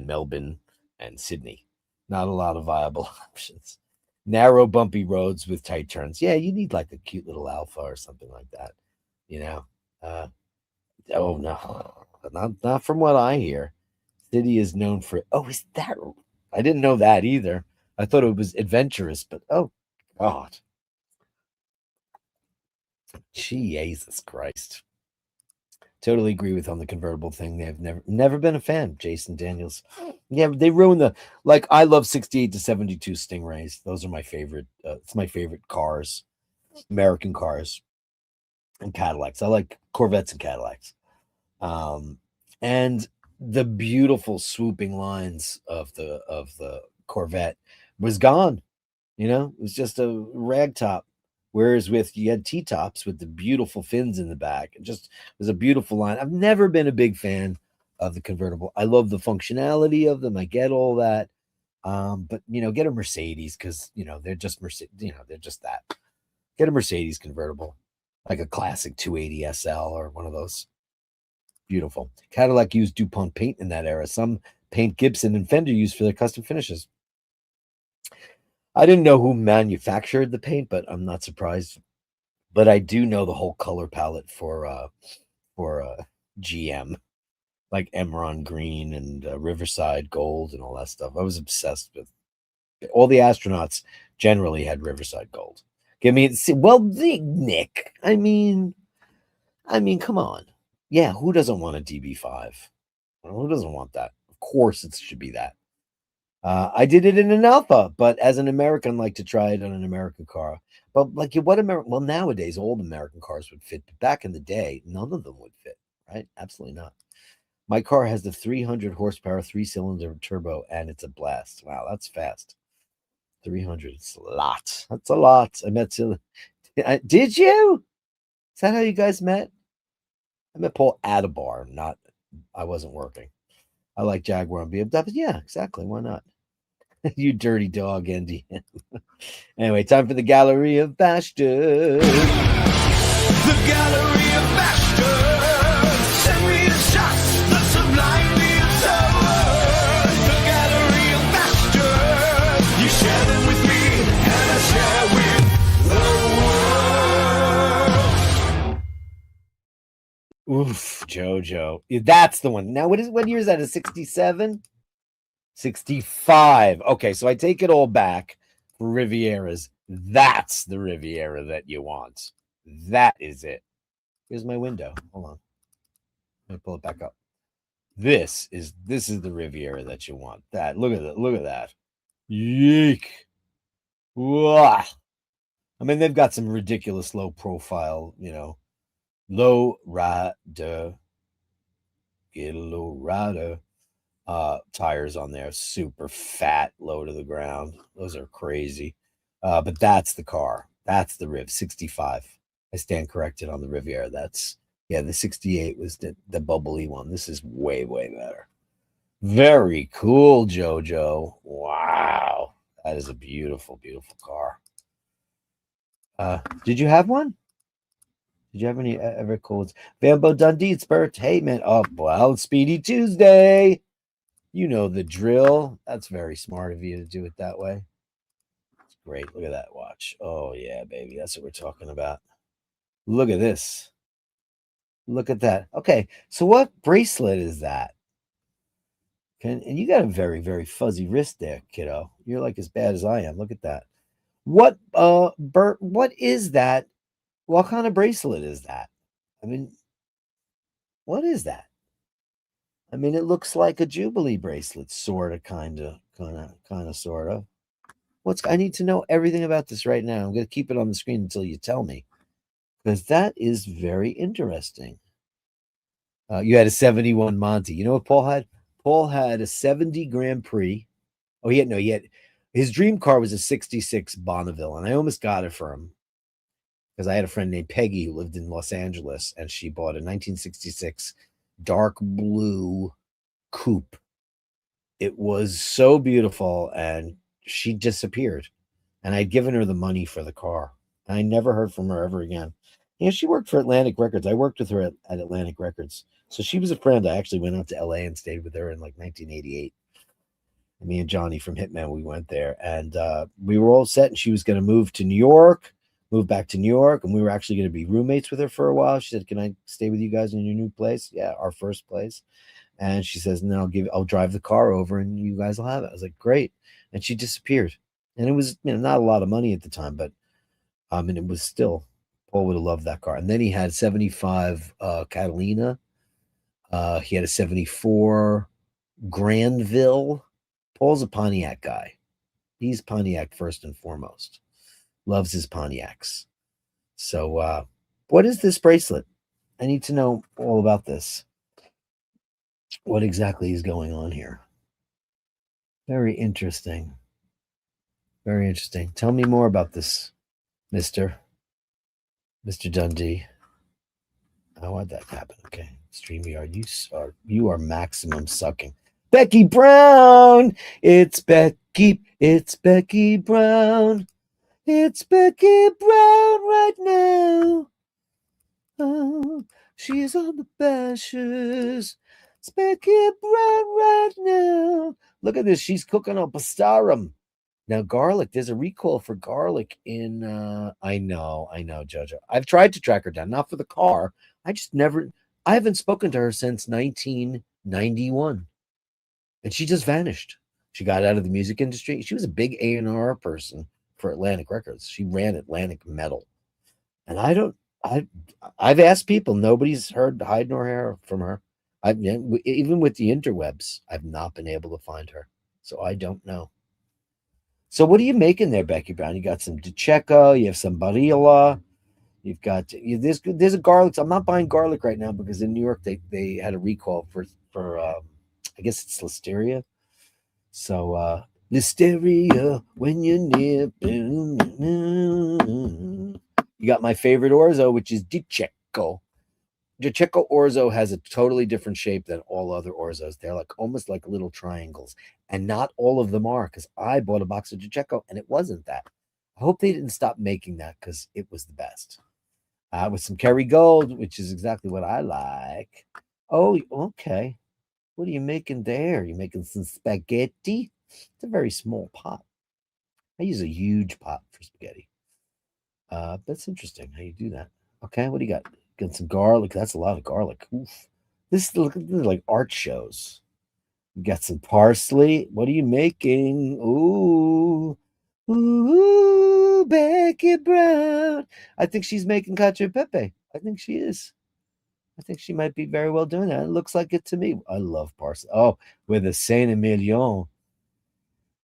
S1: Melbourne and Sydney. Not a lot of viable options. Narrow, bumpy roads with tight turns. Yeah, you need like a cute little Alpha or something like that, Oh no. not from what I hear. City is known for. Oh, is that? I didn't know that either. I thought it was adventurous, but oh God, Jesus Christ. Totally agree with on the convertible thing. They've never been a fan. Jason Daniels. Yeah, they ruined the like. I love 68 to 72 Stingrays. Those are my favorite. It's my favorite cars, American cars and Cadillacs. I like Corvettes and Cadillacs. And the beautiful swooping lines of the Corvette was gone. It was just a rag top. Whereas you had T tops with the beautiful fins in the back. It just was a beautiful line. I've never been a big fan of the convertible. I love the functionality of them. I get all that. But get a Mercedes because they're just Mercedes. They're just that. Get a Mercedes convertible, like a classic 280 SL or one of those. Beautiful. Cadillac used DuPont paint in that era. Some paint Gibson and Fender used for their custom finishes. I didn't know who manufactured the paint, but I'm not surprised. But I do know the whole color palette for GM, like Emerald Green and Riverside Gold and all that stuff. I was obsessed with all the astronauts. Generally had Riverside Gold. Nick. I mean, come on. Yeah, who doesn't want a DB5? Who doesn't want that? Of course, it should be that. I did it in an Alpha, but as an American, like to try it on an American car. But well, nowadays, old American cars would fit. But back in the day, none of them would fit, right? Absolutely not. My car has the 300 horsepower, 3-cylinder turbo, and it's a blast. Wow, that's fast. 300, it's a lot. That's a lot. I met Silly. Did you? Is that how you guys met? I met Paul at a bar. I wasn't working. I like Jaguar and BMW. Yeah, exactly. Why not? You dirty dog, Andy. Anyway, time for the Gallery of Bastards. The Gallery of Bastards. Send me the shots that sublime me absurd. The Gallery of Bastards. You share them with me, and I share with the world. Oof, Jojo. That's the one. Now, what year is that? A 67? 65. Okay, so I take it all back for Rivieras. That's the Riviera that you want. That is it. Here's my window. Hold on. Let me pull it back up. This is the Riviera that you want. That look at that. Look at that. Yeek. Wah. I mean, they've got some ridiculous low profile, low rider. Get a low rider. Tires on there, super fat, low to the ground. Those are crazy. But that's the car. That's the Riv 65. I stand corrected on the Riviera. The 68 was the bubbly one. This is way, way better. Very cool, Jojo. Wow. That is a beautiful, beautiful car. Did you have one? Did you have any ever cool ones? Bambo Dundee, it's Bert. Hey, man. Oh, well, Speedy Tuesday. You know the drill. That's very smart of you to do it that way. It's great. Look at that watch. Oh, yeah, baby. That's what we're talking about. Look at this. Look at that. Okay, so what bracelet is that? And you got a very, very fuzzy wrist there, kiddo. You're like as bad as I am. Look at that. What, Bert, what is that? What kind of bracelet is that? I mean, what is that? I mean, it looks like a Jubilee bracelet, sort of, kind of, sort of. I need to know everything about this right now. I'm going to keep it on the screen until you tell me, because that is very interesting. You had a 71 Monty. You know what Paul had? Paul had a 70 Grand Prix. Oh, he had his dream car was a 66 Bonneville, and I almost got it for him because I had a friend named Peggy who lived in Los Angeles, and she bought a 1966 dark blue coupe. It was so beautiful, and she disappeared, and I'd given her the money for the car, and I never heard from her ever again. She worked for Atlantic Records. I worked with her at Atlantic Records, so she was a friend. I actually went out to LA and stayed with her in like 1988. And me and Johnny from Hitman, we went there, and we were all set, and she was going to move to New York. moved back to New York, and we were actually going to be roommates with her for a while. She said, "Can I stay with you guys in your new place?" Yeah, our first place. And she says, "No, I'll drive the car over, and you guys will have it." I was like, "Great," and she disappeared. And it was, not a lot of money at the time, but and it was still, Paul would have loved that car. And then he had 75 Catalina. He had a 74 Granville. Paul's a Pontiac guy. He's Pontiac first and foremost. Loves his Pontiacs. So, what is this bracelet? I need to know all about this. What exactly is going on here? Very interesting. Very interesting. Tell me more about this, Mister Dundee. Why'd that happen? Okay, StreamYard, you are maximum sucking. Becky Brown, it's Becky Brown, it's Becky Brown right now. Oh, she's on the Bashers. It's Becky Brown right now. Look at this, she's cooking up a starum. Now, garlic, there's a recall for garlic in I know, Jojo. I've tried to track her down, not for the car. I haven't spoken to her since 1991. And she just vanished. She got out of the music industry. She was a big A&R person for Atlantic Records. She ran Atlantic Metal. And I've asked people, nobody's heard hide nor hair from her. Even with the interwebs, I've not been able to find her. So I don't know. So what are you making there, Becky Brown? You got some DiCecco, you have some Barilla, you've got there's a garlic. I'm not buying garlic right now because in New York they had a recall for I guess it's Listeria. So Listeria when you're near. You got my favorite orzo, which is DiCecco. DiCecco orzo has a totally different shape than all other orzos. They're like almost like little triangles, and not all of them are, because I bought a box of DiCecco and it wasn't that. I hope they didn't stop making that because it was the best. With some Kerrygold, which is exactly what I like. Oh, okay. What are you making there? You making some spaghetti? It's a very small pot. I use a huge pot for spaghetti. That's interesting how you do that. Okay, what do you got? Got some garlic. That's a lot of garlic. Oof. This is like art shows. You got some parsley. What are you making? Ooh, Becky Brown. I think she's making cacio e pepe. I think she is. I think she might be very well doing that. It looks like it to me. I love parsley. Oh, with a Saint Emilion.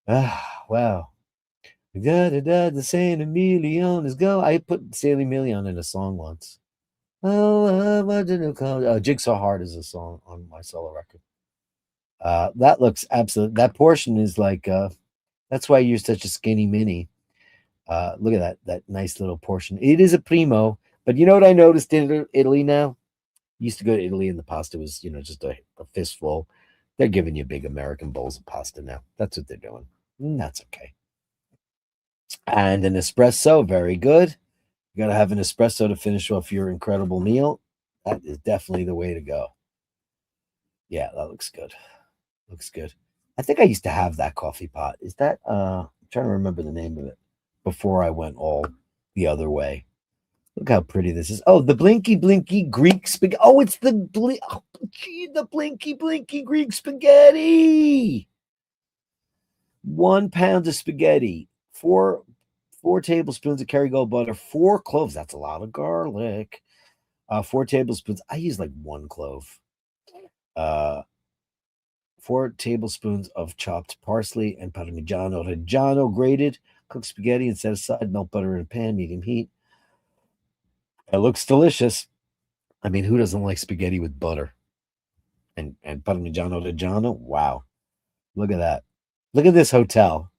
S1: Ah, wow. The Saint Emilion is go. I put Saint Emilion in a song once. Oh, what did it call? Jigsaw Heart is a song on my solo record. That looks absolute. That portion is like. That's why you're such a skinny mini. Look at that nice little portion. It is a primo, but you know what I noticed in Italy now? Used to go to Italy and the pasta was, just a fistful. They're giving you big American bowls of pasta now. That's what they're doing. And that's okay. And an espresso, very good. You got to have an espresso to finish off your incredible meal. That is definitely the way to go. Yeah, that looks good. Looks good. I think I used to have that coffee pot. Is that I'm trying to remember the name of it before I went all the other way. Look how pretty this is. Oh, the Blinky Blinky Greek spaghetti. Oh, it's the Blinky Blinky Greek spaghetti. 1 pound of spaghetti, four tablespoons of Kerrygold butter, 4 cloves. That's a lot of garlic. 4 tablespoons. I use like 1 clove. 4 tablespoons of chopped parsley and Parmigiano Reggiano grated. Cook spaghetti and set aside. Melt butter in a pan, medium heat. It looks delicious. I mean, who doesn't like spaghetti with butter? And Parmigiano Reggiano? Wow. Look at that. Look at this hotel.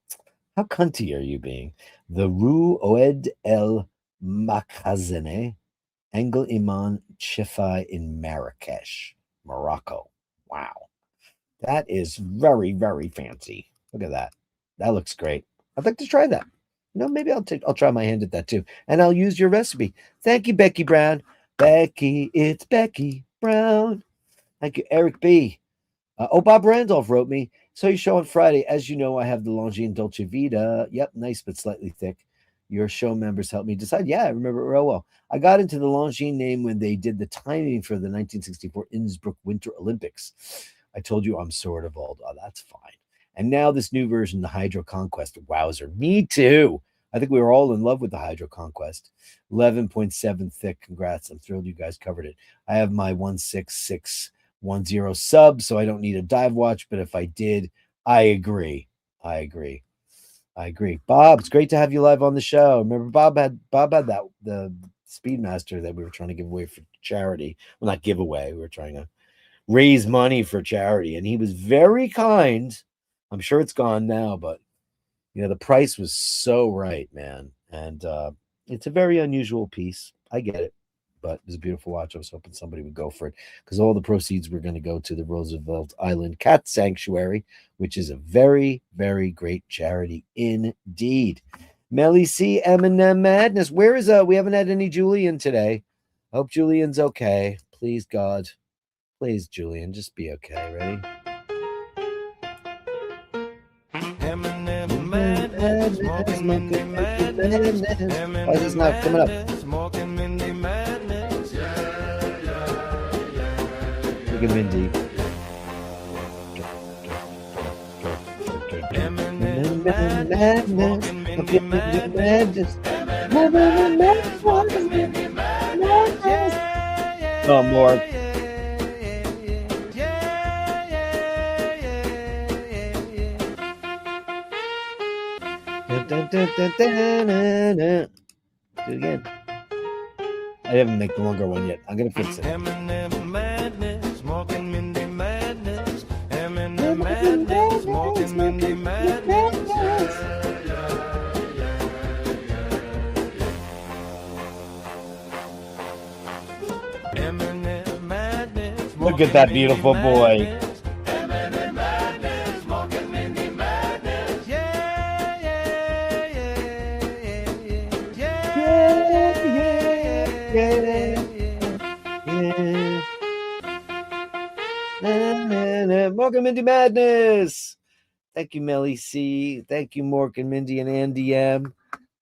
S1: How cunty are you being? The Rue Oued El Makhazene, Engel Iman Chifai in Marrakesh, Morocco. Wow. That is very, very fancy. Look at that. That looks great. I'd like to try that. Maybe I'll try my hand at that too. And I'll use your recipe. Thank you, Becky Brown. Becky, it's Becky Brown. Thank you, Eric B. Bob Randolph wrote me. So you show on Friday. As you know, I have the Longines Dolce Vita. Yep, nice but slightly thick. Your show members helped me decide. Yeah, I remember it real well. I got into the Longines name when they did the timing for the 1964 Innsbruck Winter Olympics. I told you I'm sort of old. Oh, that's fine. And now this new version, the Hydro Conquest. Wowzer. Me too. I think we were all in love with the Hydro Conquest. 11.7 thick. Congrats. I'm thrilled you guys covered it. I have my 16610 sub, so I don't need a dive watch. But if I did, I agree. I agree. Bob, it's great to have you live on the show. Remember, Bob had that the Speedmaster that we were trying to give away for charity. Well, not give away. We were trying to raise money for charity, and he was very kind. I'm sure it's gone now, but the price was so right, man. And it's a very unusual piece. I get it, but it was a beautiful watch. I was hoping somebody would go for it because all the proceeds were going to go to the Roosevelt Island Cat Sanctuary, which is a very, very great charity indeed. Melly C, M&M Madness. Where is we haven't had any Julian today. I hope Julian's okay. Please, God. Please, Julian, just be okay. Ready?
S2: M&M Madness, smoking Mindy Madness.
S1: Why is this not coming up?
S2: Smoking Mindy Madness.
S1: Look at Mindy.
S2: M&M Madness, smoking Mindy Madness.
S1: Oh, more. Do it again. I haven't made the longer one yet. I'm gonna fix it.
S2: M&M Madness, smoking Mindy Madness. M&M Madness, smoking Mindy Madness. M&M Madness.
S1: Look at that beautiful boy.
S2: M&M Madness, smoking Mindy Madness. Yeah, yeah, yeah,
S1: yeah. Mork and Mindy Madness. Thank you, Melly C. Thank you, Mork and Mindy and Andy M.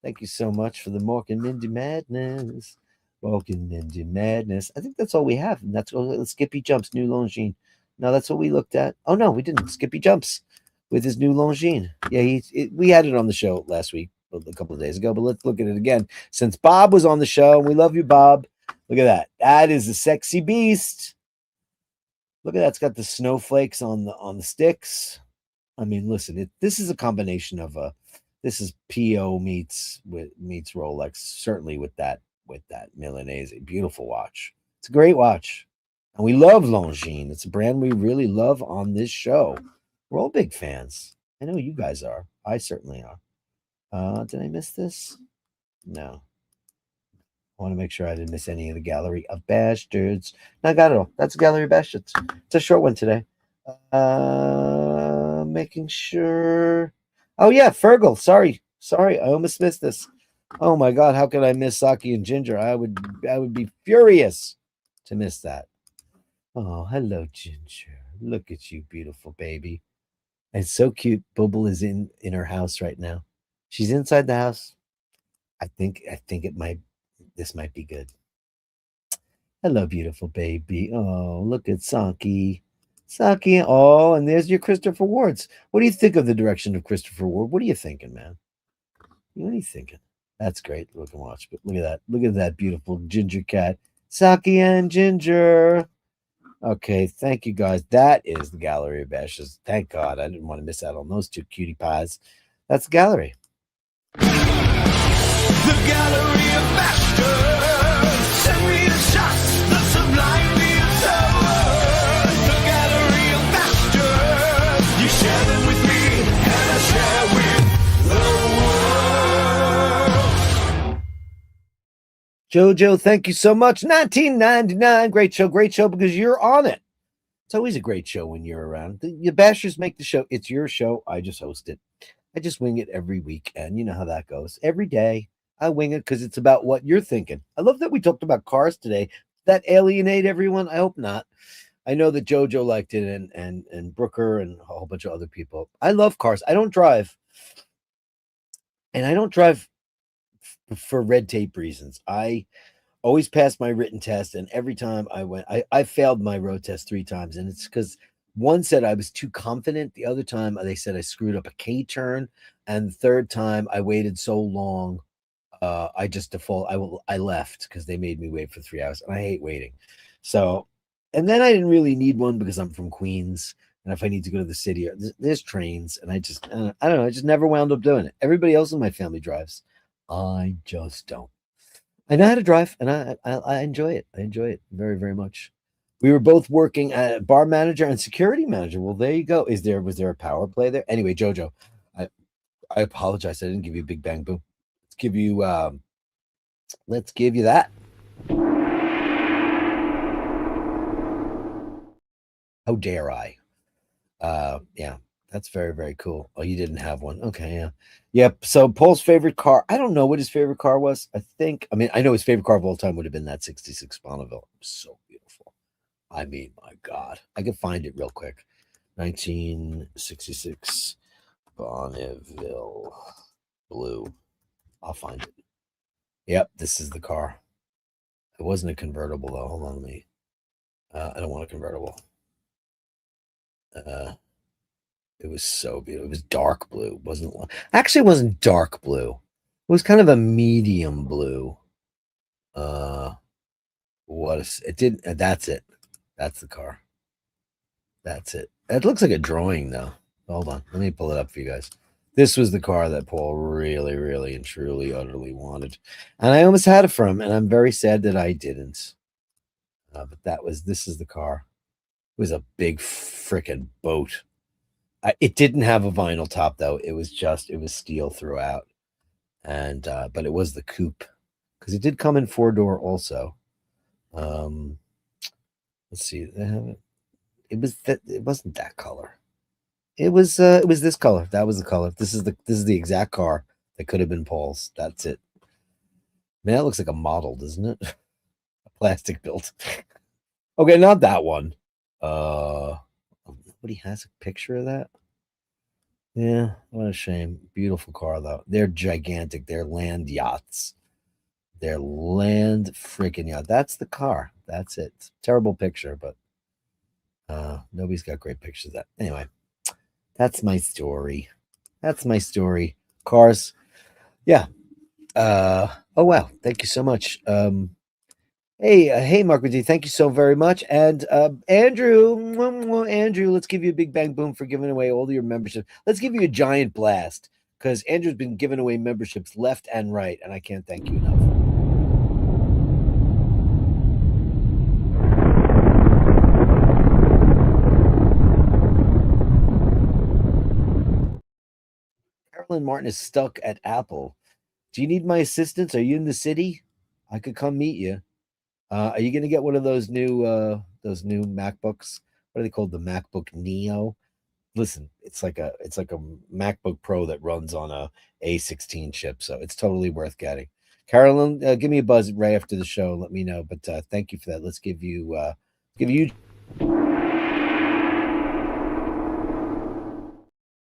S1: Thank you so much for the Mork and Mindy Madness. Mork and Mindy Madness. I think that's all we have. And that's all. Skippy Jumps, new Longines. No, that's what we looked at. Oh, no, we didn't. Skippy Jumps with his new Longines. Yeah, we had it on the show last week, a couple of days ago, but let's look at it again. Since Bob was on the show, and we love you, Bob. Look at that. That is a sexy beast. Look at that. It's got the snowflakes on the sticks. I mean, listen, this is a combination of this is PO meets Rolex, certainly with that Milanese. Beautiful watch. It's a great watch. And we love Longines. It's a brand we really love on this show. We're all big fans. I know you guys are. I certainly are. Did I miss this? No. I want to make sure I didn't miss any of the Gallery of Bastards. No, I got it all. That's Gallery of Bastards. It's a short one today. Making sure. Oh, yeah, Fergal. Sorry. I almost missed this. Oh, my God. How could I miss Saki and Ginger? I would be furious to miss that. Oh, hello, Ginger. Look at you, beautiful baby. It's so cute. Bubble is in her house right now. She's inside the house. I think this might be good. Hello, beautiful baby. Oh, look at Saki. Oh, and there's your Christopher Wards. What do you think of the direction of Christopher Ward? What are you thinking, man? What are you thinking? That's great. Look and watch. But look at that. Look at that beautiful ginger cat. Saki and Ginger. Okay, thank you guys. That is the Gallery of Bashes. Thank God. I didn't want to miss out on those two cutie pies. That's the gallery.
S2: The Gallery of Bashtards. Send me the shots, the sublime, the absurd. The Gallery of Bashtards. You share them with me, and I share with the world.
S1: Jojo, thank you so much. 1999. Great show because you're on it. It's always a great show when you're around. The Bashers make the show. It's your show. I just host it. I just wing it every week, and you know how that goes. Every day, I wing it because it's about what you're thinking. I love that we talked about cars today. Did that alienate everyone? I hope not. I know that Jojo liked it, and Brooker and a whole bunch of other people. I love cars. I don't drive, and I don't drive for red tape reasons. I always passed my written test, and every time I went, I failed my road test 3 times, and it's because one said I was too confident. The other time they said I screwed up a K turn, and the third time I waited so long, I just I left because they made me wait for 3 hours, and I hate waiting. So, and then I didn't really need one because I'm from Queens, and if I need to go to the city, there's trains, and I don't know, I just never wound up doing it. Everybody else in my family drives. I just don't. I know how to drive, and I enjoy it. I enjoy it very, very much. We were both working at bar manager and security manager. Well, there you go. Was there a power play there? Anyway, Jojo, I apologize. I didn't give you a big bang boom. Let's give you that. How dare I? Yeah, that's very, very cool. Oh, you didn't have one. Okay, yeah. Yep. So Paul's favorite car. I don't know what his favorite car was. I know his favorite car of all time would have been that 66 Bonneville. So beautiful. I mean, my God. I could find it real quick. 1966 Bonneville blue. I'll find it. Yep, this is the car. It wasn't a convertible though. Hold on to me. I don't want a convertible. It was so beautiful. It was dark blue. It wasn't dark blue. It was kind of a medium blue. It did that's it. That's the car. That's it. It looks like a drawing though. Hold on. Let me pull it up for you guys. This was the car that Paul really, really, and truly, utterly wanted. And I almost had it for him, and I'm very sad that I didn't. But this is the car. It was a big freaking boat. It didn't have a vinyl top though. It was steel throughout. And but it was the coupe. Because it did come in 4-door also. Let's see. It wasn't that color. It was this color. That was the color. This is the exact car that could have been Paul's. That's it. Man, that looks like a model, doesn't it? A plastic built. Okay, not that one. Nobody has a picture of that. Yeah, what a shame. Beautiful car though. They're gigantic. They're land yachts. They're land freaking yacht. That's the car. That's it. Terrible picture, but nobody's got great pictures of that. Anyway, that's my story. Cars. Yeah. Oh wow. Thank you so much. Hey, Mark D, thank you so very much. And Andrew, let's give you a big bang boom for giving away all your membership. Let's give you a giant blast because Andrew's been giving away memberships left and right, and I can't thank you enough. Carolyn Martin is stuck at Apple. Do you need my assistance? Are you in the city? I could come meet you. Are you going to get one of those new MacBooks? What are they called? The MacBook Neo. Listen, it's like a MacBook Pro that runs on a A16 chip, so it's totally worth getting. Carolyn, give me a buzz right after the show. Let me know. But thank you for that. Let's give you.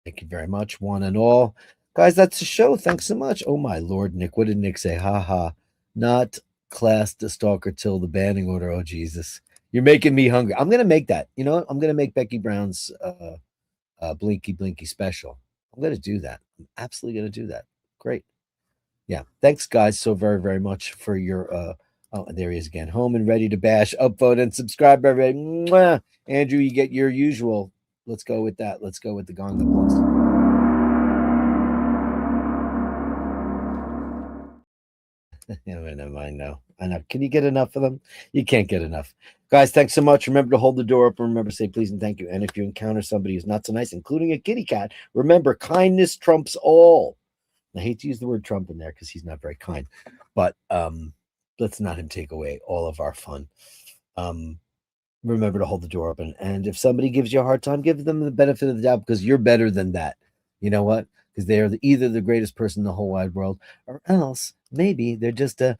S1: Thank you very much, one and all. Guys, that's the show. Thanks so much. Oh, my Lord, Nick. What did Nick say? Ha ha. Not class the stalker till the banning order. Oh, Jesus. You're making me hungry. I'm going to make that. You know what? I'm going to make Becky Brown's Blinky Blinky special. I'm going to do that. I'm absolutely going to do that. Great. Yeah. Thanks, guys, so very, very much for your oh, there he is again. Home and ready to bash. Upvote and subscribe, everybody. Mwah. Andrew, you get your usual. Let's go with that. Let's go with the gong that blows. Never mind. No, I know. Can you get enough of them? You can't get enough. Guys, thanks so much. Remember to hold the door open. Remember to say please and thank you. And if you encounter somebody who's not so nice, including a kitty cat, remember kindness trumps all. I hate to use the word Trump in there because he's not very kind, but let's not him take away all of our fun. Remember to hold the door open. And if somebody gives you a hard time, give them the benefit of the doubt because you're better than that. You know what? Because they are either the greatest person in the whole wide world or else maybe they're just a